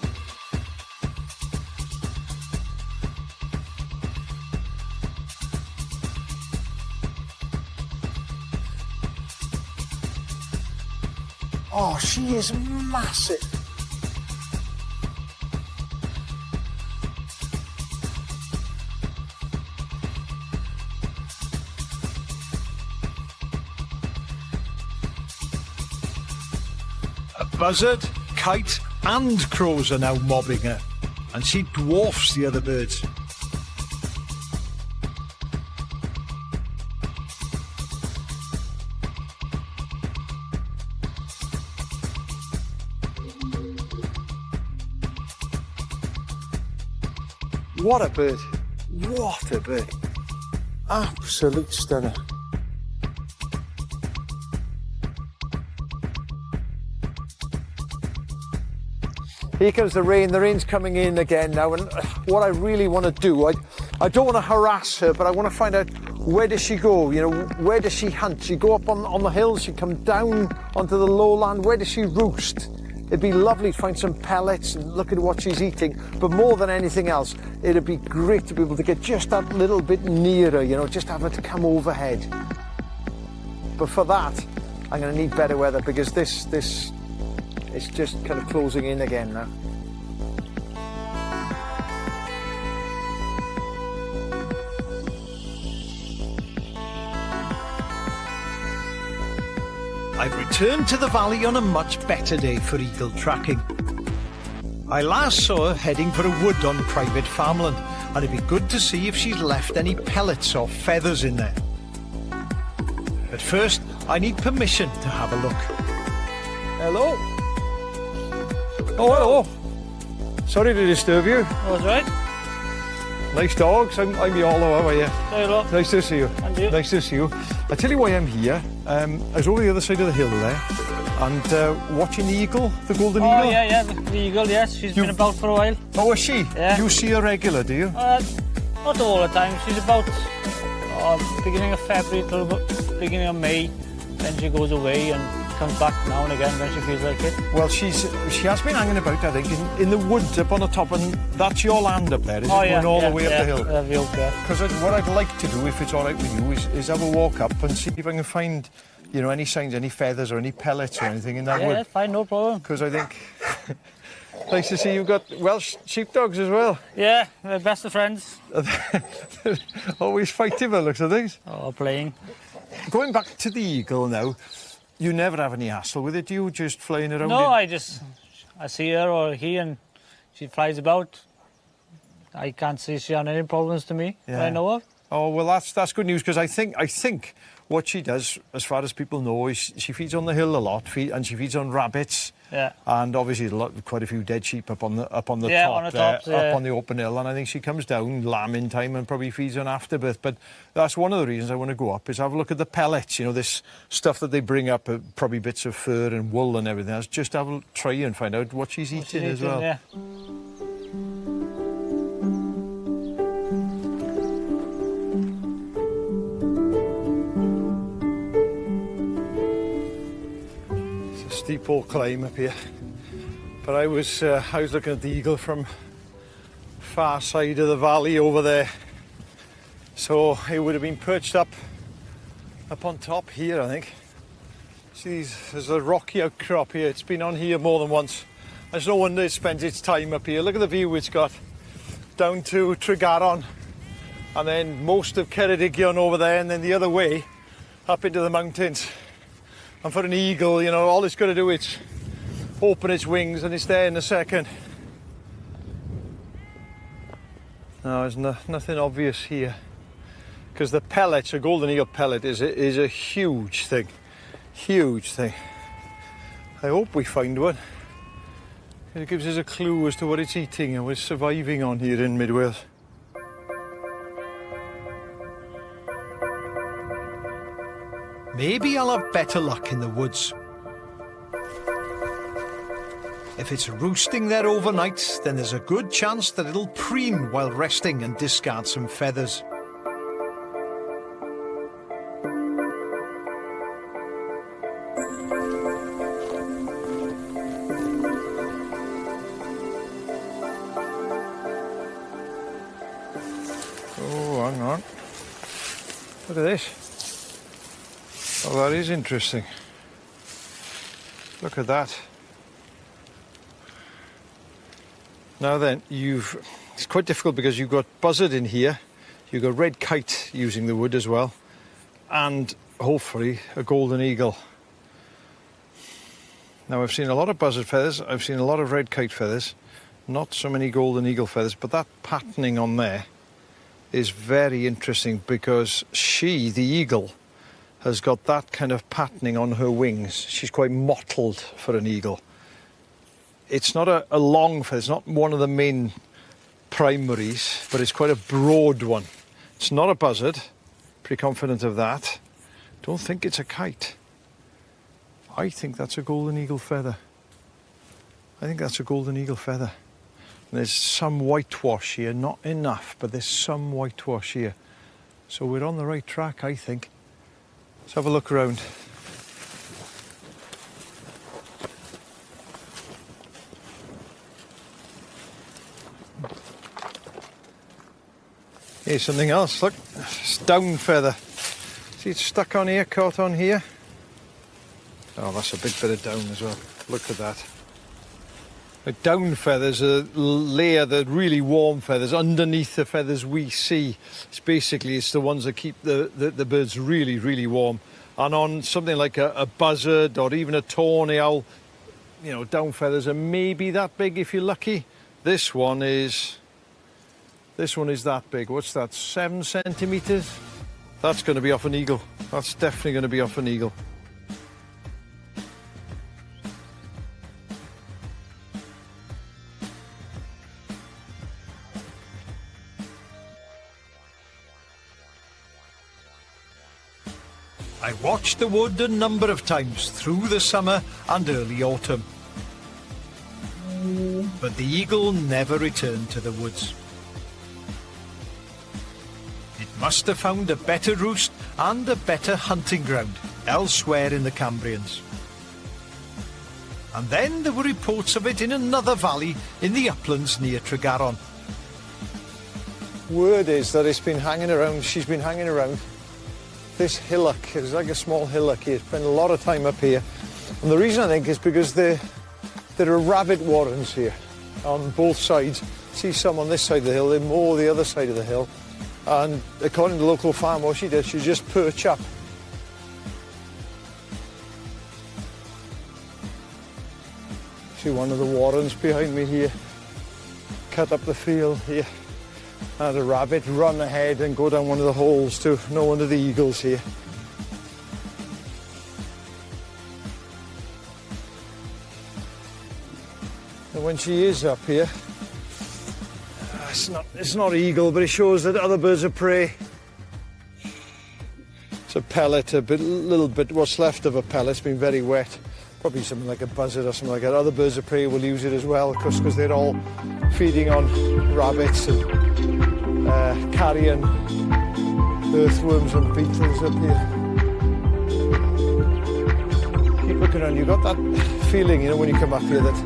Oh, she is massive. Buzzard, kite and crows are now mobbing her, and she dwarfs the other birds. What a bird. Absolute stunner. Here comes the rain. The rain's coming in again now, and what I really want to do, I don't want to harass her, but I want to find out, where does she go? Where does she hunt? She go up on the hills, she come down onto the lowland. Where does she roost? It'd be lovely to find some pellets and look at what she's eating, but more than anything else, it'd be great to be able to get just that little bit nearer, just have her to come overhead. But for that, I'm going to need better weather, because this it's just kind of closing in again now. I've returned to the valley on a much better day for eagle tracking. I last saw her heading for a wood on private farmland, and it'd be good to see if she's left any pellets or feathers in there. But first, I need permission to have a look. Hello? Oh, hello. Sorry to disturb you. That's right. Nice dogs. I'm Iolo. How are you? Hello. Nice to see you. And you. Nice to see you. I tell you why I'm here. I was over the other side of the hill there, and watching the eagle, the golden eagle. Oh yeah, the eagle. Yes, she's been about for a while. Oh, is she? Yeah. You see her regular, do you? Not all the time. She's about beginning of February till about beginning of May. Then she goes away and comes back now and again when she feels like it. Well, she has been hanging about, I think, in the woods up on the top, and that's your land up there, is it? Yeah, going all the way up the hill? Because what I'd like to do, if it's all right with you, is have a walk up and see if I can find, any signs, any feathers or any pellets or anything in that wood. Yeah, fine, no problem. Because I think, nice to see you've got Welsh sheepdogs as well. Yeah, we're best of friends. Always fighting by the looks of things. Oh, playing. Going back to the eagle now, you never have any hassle with it, do you? Just flying around? No, I see her or he and she flies about. I can't see she had any problems to me that I know of. Oh, well, that's good news, because I think what she does, as far as people know, is she feeds on the hill a lot, and she feeds on rabbits. Yeah. And obviously quite a few dead sheep up on the top on the there, tops, up on the open hill, and I think she comes down lambing time and probably feeds on afterbirth. But that's one of the reasons I want to go up, is have a look at the pellets, this stuff that they bring up, probably bits of fur and wool and everything else. Just have a try and find out what she's eating as well. Yeah. people climb up here. But I was looking at the eagle from far side of the valley over there. So it would have been perched up on top here, I think. See, there's a rocky outcrop here. It's been on here more than once. There's no wonder it spends its time up here. Look at the view it's got down to Tregaron, and then most of Ceredigion over there, and then the other way up into the mountains. And for an eagle, you know, all it's got to do is open its wings and it's there in a second. No, there's nothing obvious here, because the pellets, a golden eagle pellet, is a huge thing. Huge thing. I hope we find one. It gives us a clue as to what it's eating and what it's surviving on here in Mid Wales. Maybe I'll have better luck in the woods. If it's roosting there overnight, then there's a good chance that it'll preen while resting and discard some feathers. Oh, hang on. Look at this. Oh, that is interesting. Look at that. Now then, it's quite difficult because you've got buzzard in here, you've got red kite using the wood as well, and hopefully a golden eagle. Now I've seen a lot of buzzard feathers, I've seen a lot of red kite feathers, not so many golden eagle feathers, but that patterning on there is very interesting because she, the eagle, has got that kind of patterning on her wings. She's quite mottled for an eagle. It's not a long feather, it's not one of the main primaries, but it's quite a broad one. It's not a buzzard, pretty confident of that. Don't think it's a kite. I think that's a golden eagle feather. I think that's a golden eagle feather. And there's some whitewash here, not enough, but there's some whitewash here. So we're on the right track, I think. Let's have a look around. Here's something else, look, it's down feather. See, it's stuck on here, caught on here. Oh, that's a big bit of down as well. Look at that. The down feathers are a layer, the really warm feathers, underneath the feathers we see. It's the ones that keep the birds really, really warm. And on something like a buzzard or even a tawny owl, you know, down feathers are maybe that big if you're lucky. This one is that big. What's that, 7 centimetres? That's going to be off an eagle. That's definitely going to be off an eagle. I watched the wood a number of times through the summer and early autumn. But the eagle never returned to the woods. It must have found a better roost and a better hunting ground elsewhere in the Cambrians. And then there were reports of it in another valley in the uplands near Tregaron. Word is that it's been hanging around, she's been hanging around this hillock. It's like a small hillock here. Spent a lot of time up here. And the reason I think is because there are rabbit warrens here on both sides. See some on this side of the hill, then more the other side of the hill. And according to the local farm, what she does, she just perch up. See one of the warrens behind me here. Cut up the field here. And a rabbit run ahead and go down one of the holes to no one of the eagles here. And when she is up here, it's not eagle, but it shows that other birds of prey. It's a pellet, little bit, what's left of a pellet. It's been very wet. Probably something like a buzzard or something like that. Other birds of prey will use it as well, because they're all feeding on rabbits and carrion earthworms and beetles up here. Keep looking around. You've got that feeling, you know, when you come up here that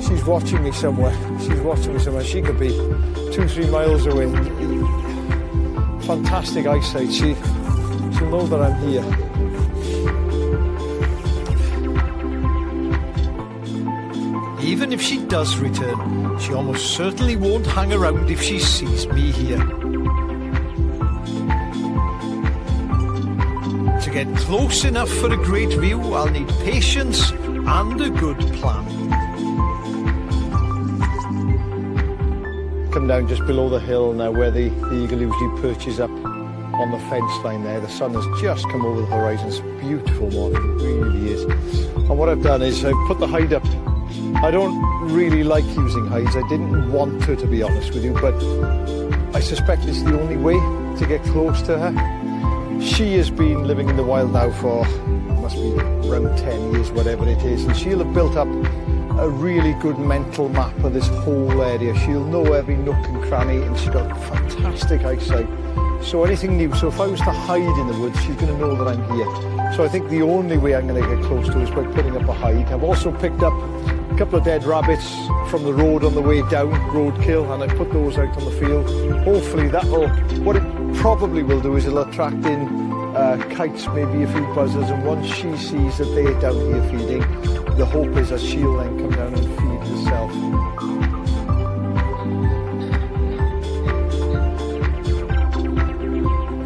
she's watching me somewhere. She's watching me somewhere. She could be 2-3 miles away. Fantastic eyesight. She'll know that I'm here. Even if she does return, she almost certainly won't hang around if she sees me here. To get close enough for a great view, I'll need patience and a good plan. Come down just below the hill now where the eagle usually perches up on the fence line there. The sun has just come over the horizon. It's a beautiful morning, it really is. And what I've done is I've put the hide up. I don't really like using hides. I didn't want to be honest with you, but I suspect it's the only way to get close to her. She has been living in the wild now for, must be around 10 years, whatever it is, and she'll have built up a really good mental map of this whole area. She'll know every nook and cranny, and she's got fantastic eyesight. So anything new, so if I was to hide in the woods, she's going to know that I'm here. So I think the only way I'm going to get close to her is by putting up a hide. I've also picked up a couple of dead rabbits from the road on the way down, roadkill, and I put those out on the field. Hopefully that'll, what it probably will do is it'll attract in kites, maybe a few buzzards, and once she sees that they're down here feeding, the hope is that she'll then come down and feed herself.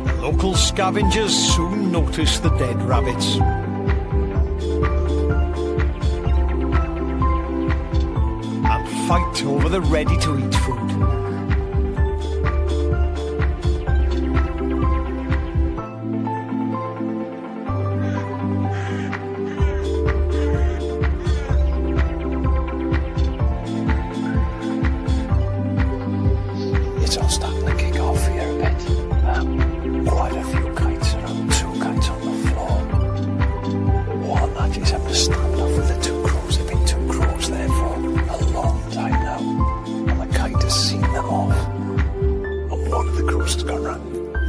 The local scavengers soon notice the dead rabbits. And fight over the ready-to-eat food. It's all starting to kick off here a bit. Quite a few kites around, 2 kites on the floor. One actually's having a standoff with the 2 crows. There have been 2 crows there for a long time now. And the kite has seen them off. And one of the crows has gone round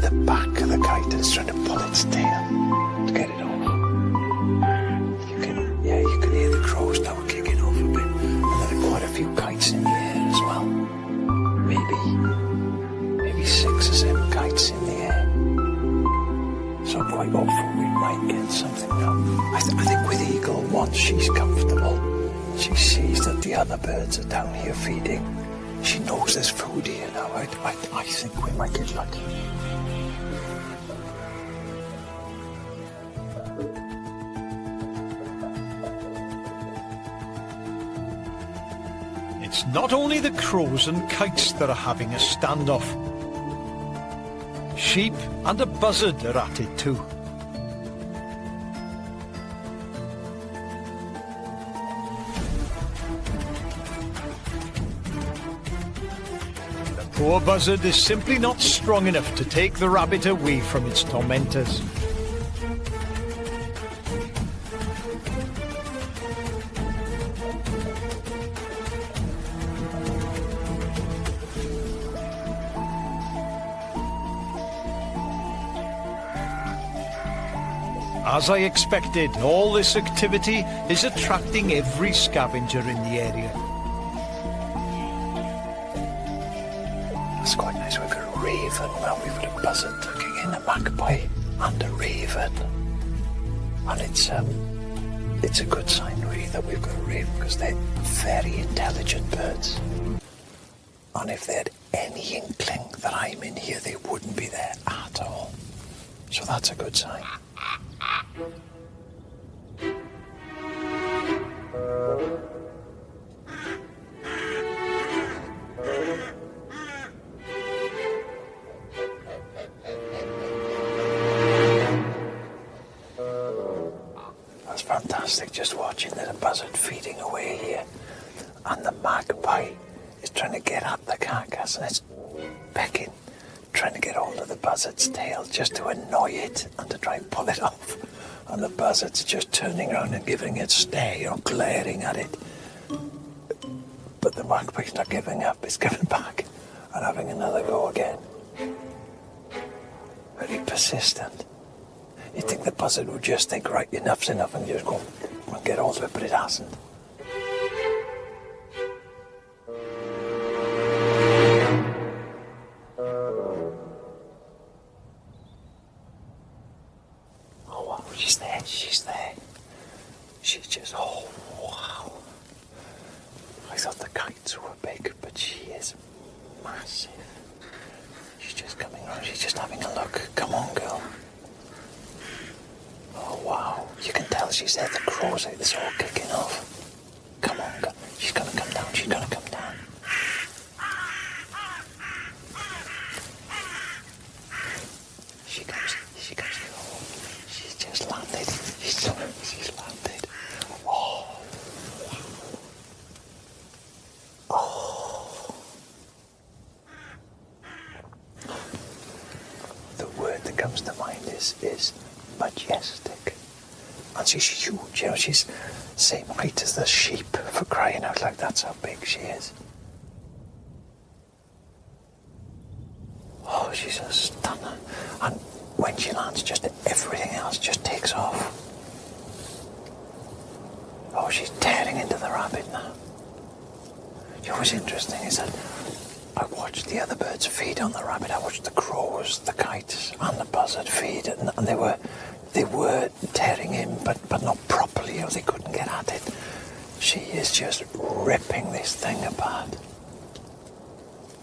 the back of the kite and is trying to pull its tail to get it off. You can hear the crows now kicking off a bit. And there are quite a few kites in the air as well. Maybe 6 or 7 kites in the air. So I'm quite hopeful we might get something now. I think with Eagle, once she's comfortable, she sees that the other birds are down here feeding. She knows there's food here now. I think we might get lucky. It's not only the crows and kites that are having a standoff. Sheep and a buzzard are at it too. The poor buzzard is simply not strong enough to take the rabbit away from its tormentors. As I expected, all this activity is attracting every scavenger in the area. That's quite nice. We've got a raven, well, we've got a buzzard tucking in, a magpie and a raven. And it's a good sign really that we've got a raven because they're very intelligent birds. And if they had any inkling that I'm in here, they wouldn't be there at all. So that's a good sign. That's fantastic, just watching. There's a buzzard feeding away here, and the magpie is trying to get at the carcass, and it's pecking, trying to get hold of the buzzard's tail just to annoy it and to try and pull it off. And the buzzard's just turning around and giving it stare, glaring at it. But the magpie's not giving up, it's coming back and having another go again. Very persistent. You'd think the buzzard would just think, right, enough's enough, and just go We'll get hold of it, but it hasn't. Oh wow, she's there, she's there. She's just, oh wow. I thought the kites were big, but she is massive. She's just coming around, she's just having a look. Come on, girl. Oh wow, you can tell she's there. The crows, it's all kicking off. Come on, girl. She's gonna come down, she's gonna come down. She comes. Oh, she's just landed. She's landed. Oh, wow. Oh. The word that comes to mind is majestic. And she's huge, you know, she's same height as the sheep, for crying out loud, that's how big she is. Oh, she's a stunner. And when she lands, just everything else just takes off. Oh, she's tearing into the rabbit now. You know what's interesting is that I watched the other birds feed on the rabbit. I watched the crows, the kites, and the buzzard feed, and they were tearing in, but not properly. You know, they couldn't get at it. She is just ripping this thing apart.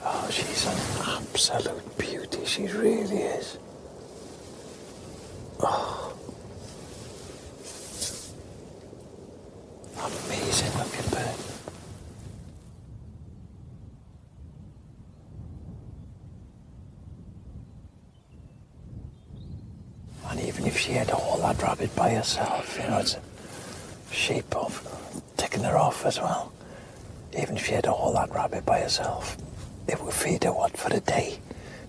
Oh, she's an absolute beauty. She really is. Oh. Amazing looking bird. And even if she had hauled that rabbit by herself, you know, it's a sheep of taking her off as well. Even if she had hauled that rabbit by herself, it would feed her, what, for a day?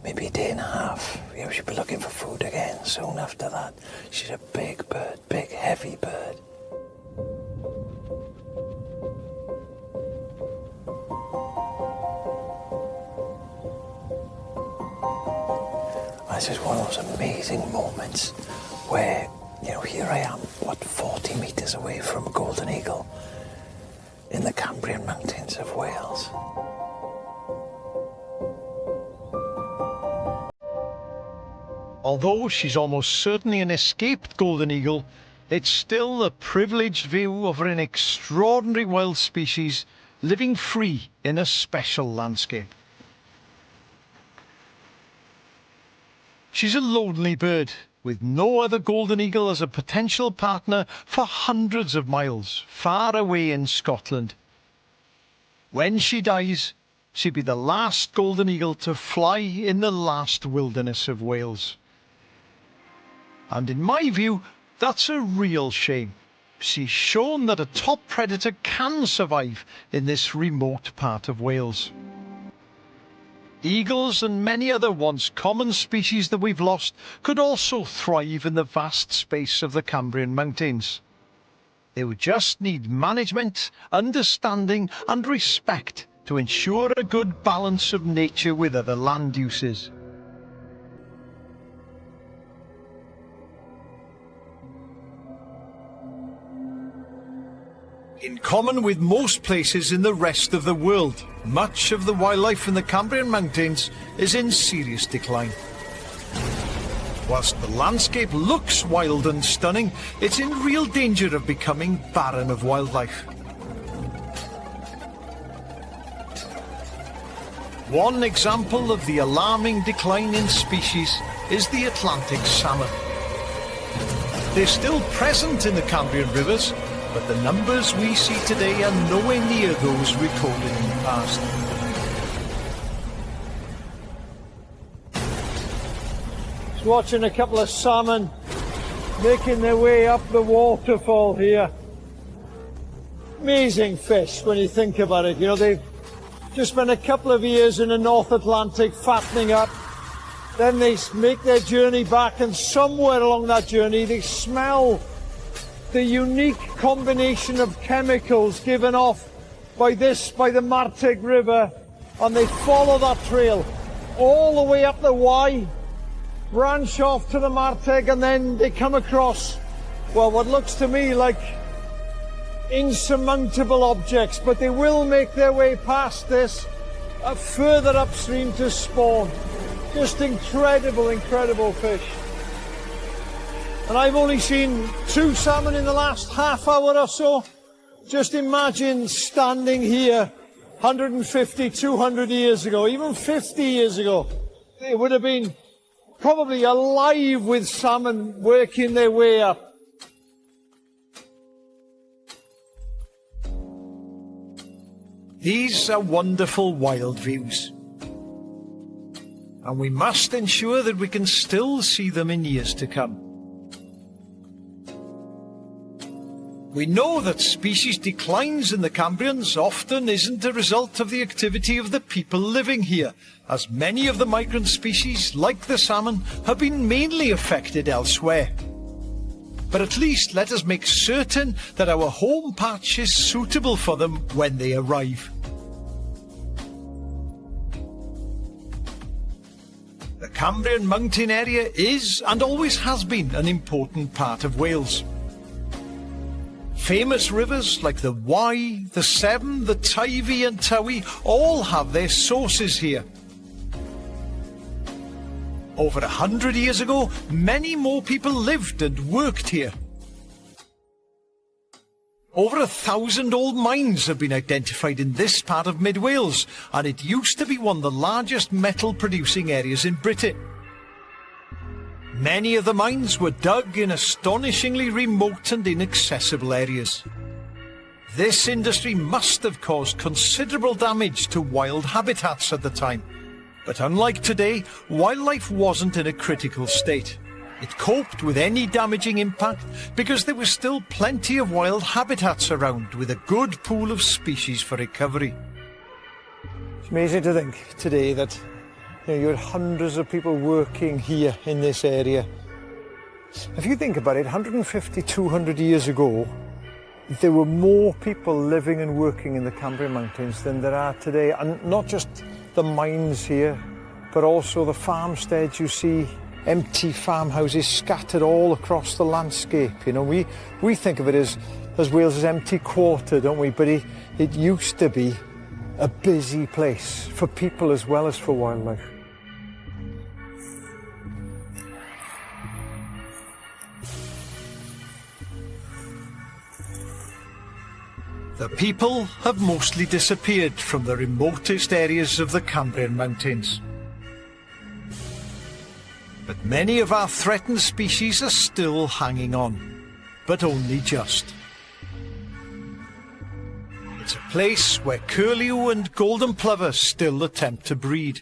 Maybe a day and a half. You know, she'd be looking for food again soon after that. She's a big bird, big, heavy bird. This is one of those amazing moments where, you know, here I am, 40 metres away from a golden eagle in the Cambrian Mountains of Wales. Although she's almost certainly an escaped golden eagle, it's still a privileged view of an extraordinary wild species living free in a special landscape. She's a lonely bird, with no other golden eagle as a potential partner for hundreds of miles, far away in Scotland. When she dies, she'll be the last golden eagle to fly in the last wilderness of Wales. And in my view, that's a real shame. She's shown that a top predator can survive in this remote part of Wales. Eagles and many other once common species that we've lost could also thrive in the vast space of the Cambrian Mountains. They would just need management, understanding and respect to ensure a good balance of nature with other land uses. In common with most places in the rest of the world, much of the wildlife in the Cambrian Mountains is in serious decline. Whilst the landscape looks wild and stunning, it's in real danger of becoming barren of wildlife. One example of the alarming decline in species is the Atlantic salmon. They're still present in the Cambrian rivers, but the numbers we see today are nowhere near those recorded in the past. Just watching a couple of salmon making their way up the waterfall here. Amazing fish when you think about it. You know, they've just spent a couple of years in the North Atlantic fattening up. Then they make their journey back, and somewhere along that journey they smell the unique combination of chemicals given off by the Marteg River, and they follow that trail all the way up the Wye, branch off to the Marteg, and then they come across, well, what looks to me like insurmountable objects, but they will make their way past this further upstream to spawn. Just incredible, incredible fish. And I've only seen 2 salmon in the last half hour or so. Just imagine standing here 150, 200 years ago, even 50 years ago. It would have been probably alive with salmon working their way up. These are wonderful wild views. And we must ensure that we can still see them in years to come. We know that species declines in the Cambrians often isn't a result of the activity of the people living here, as many of the migrant species, like the salmon, have been mainly affected elsewhere. But at least let us make certain that our home patch is suitable for them when they arrive. The Cambrian mountain area is, and always has been, an important part of Wales. Famous rivers like the Wye, the Severn, the Teifi and Towy all have their sources here. Over 100 years ago, many more people lived and worked here. Over 1,000 old mines have been identified in this part of Mid Wales, and it used to be one of the largest metal producing areas in Britain. Many of the mines were dug in astonishingly remote and inaccessible areas. This industry must have caused considerable damage to wild habitats at the time. But unlike today, wildlife wasn't in a critical state. It coped with any damaging impact because there was still plenty of wild habitats around with a good pool of species for recovery. It's amazing to think today that you had hundreds of people working here in this area. If you think about it, 150, 200 years ago, there were more people living and working in the Cambrian Mountains than there are today. And not just the mines here, but also the farmsteads you see, empty farmhouses scattered all across the landscape. You know, we think of it as Wales' empty quarter, don't we? But it used to be a busy place for people as well as for wildlife. The people have mostly disappeared from the remotest areas of the Cambrian Mountains. But many of our threatened species are still hanging on, but only just. It's a place where curlew and golden plover still attempt to breed.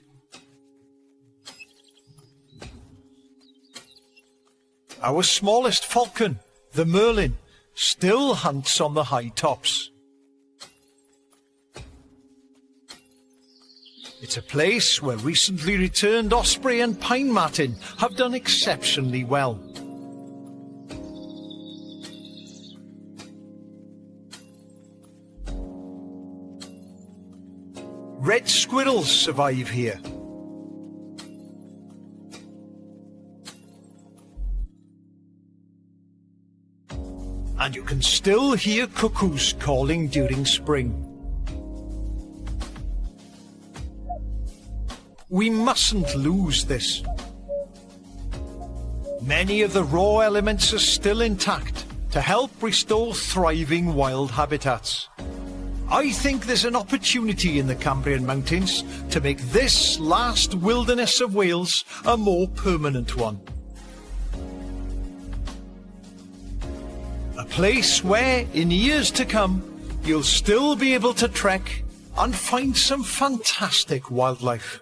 Our smallest falcon, the merlin, still hunts on the high tops. It's a place where recently returned osprey and pine marten have done exceptionally well. Red squirrels survive here. And you can still hear cuckoos calling during spring. We mustn't lose this. Many of the raw elements are still intact to help restore thriving wild habitats. I think there's an opportunity in the Cambrian Mountains to make this last wilderness of Wales a more permanent one. A place where, in years to come, you'll still be able to trek and find some fantastic wildlife.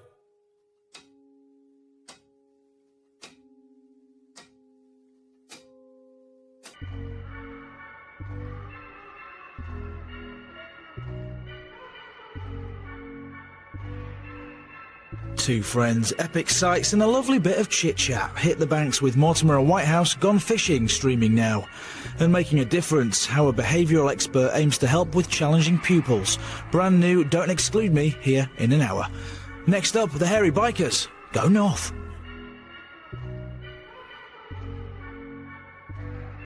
Two friends, epic sights and a lovely bit of chit-chat. Hit the banks with Mortimer and Whitehouse Gone Fishing, streaming now. And Making a Difference, how a behavioural expert aims to help with challenging pupils. Brand new Don't Exclude Me, here in an hour. Next up, the Hairy Bikers. Go north.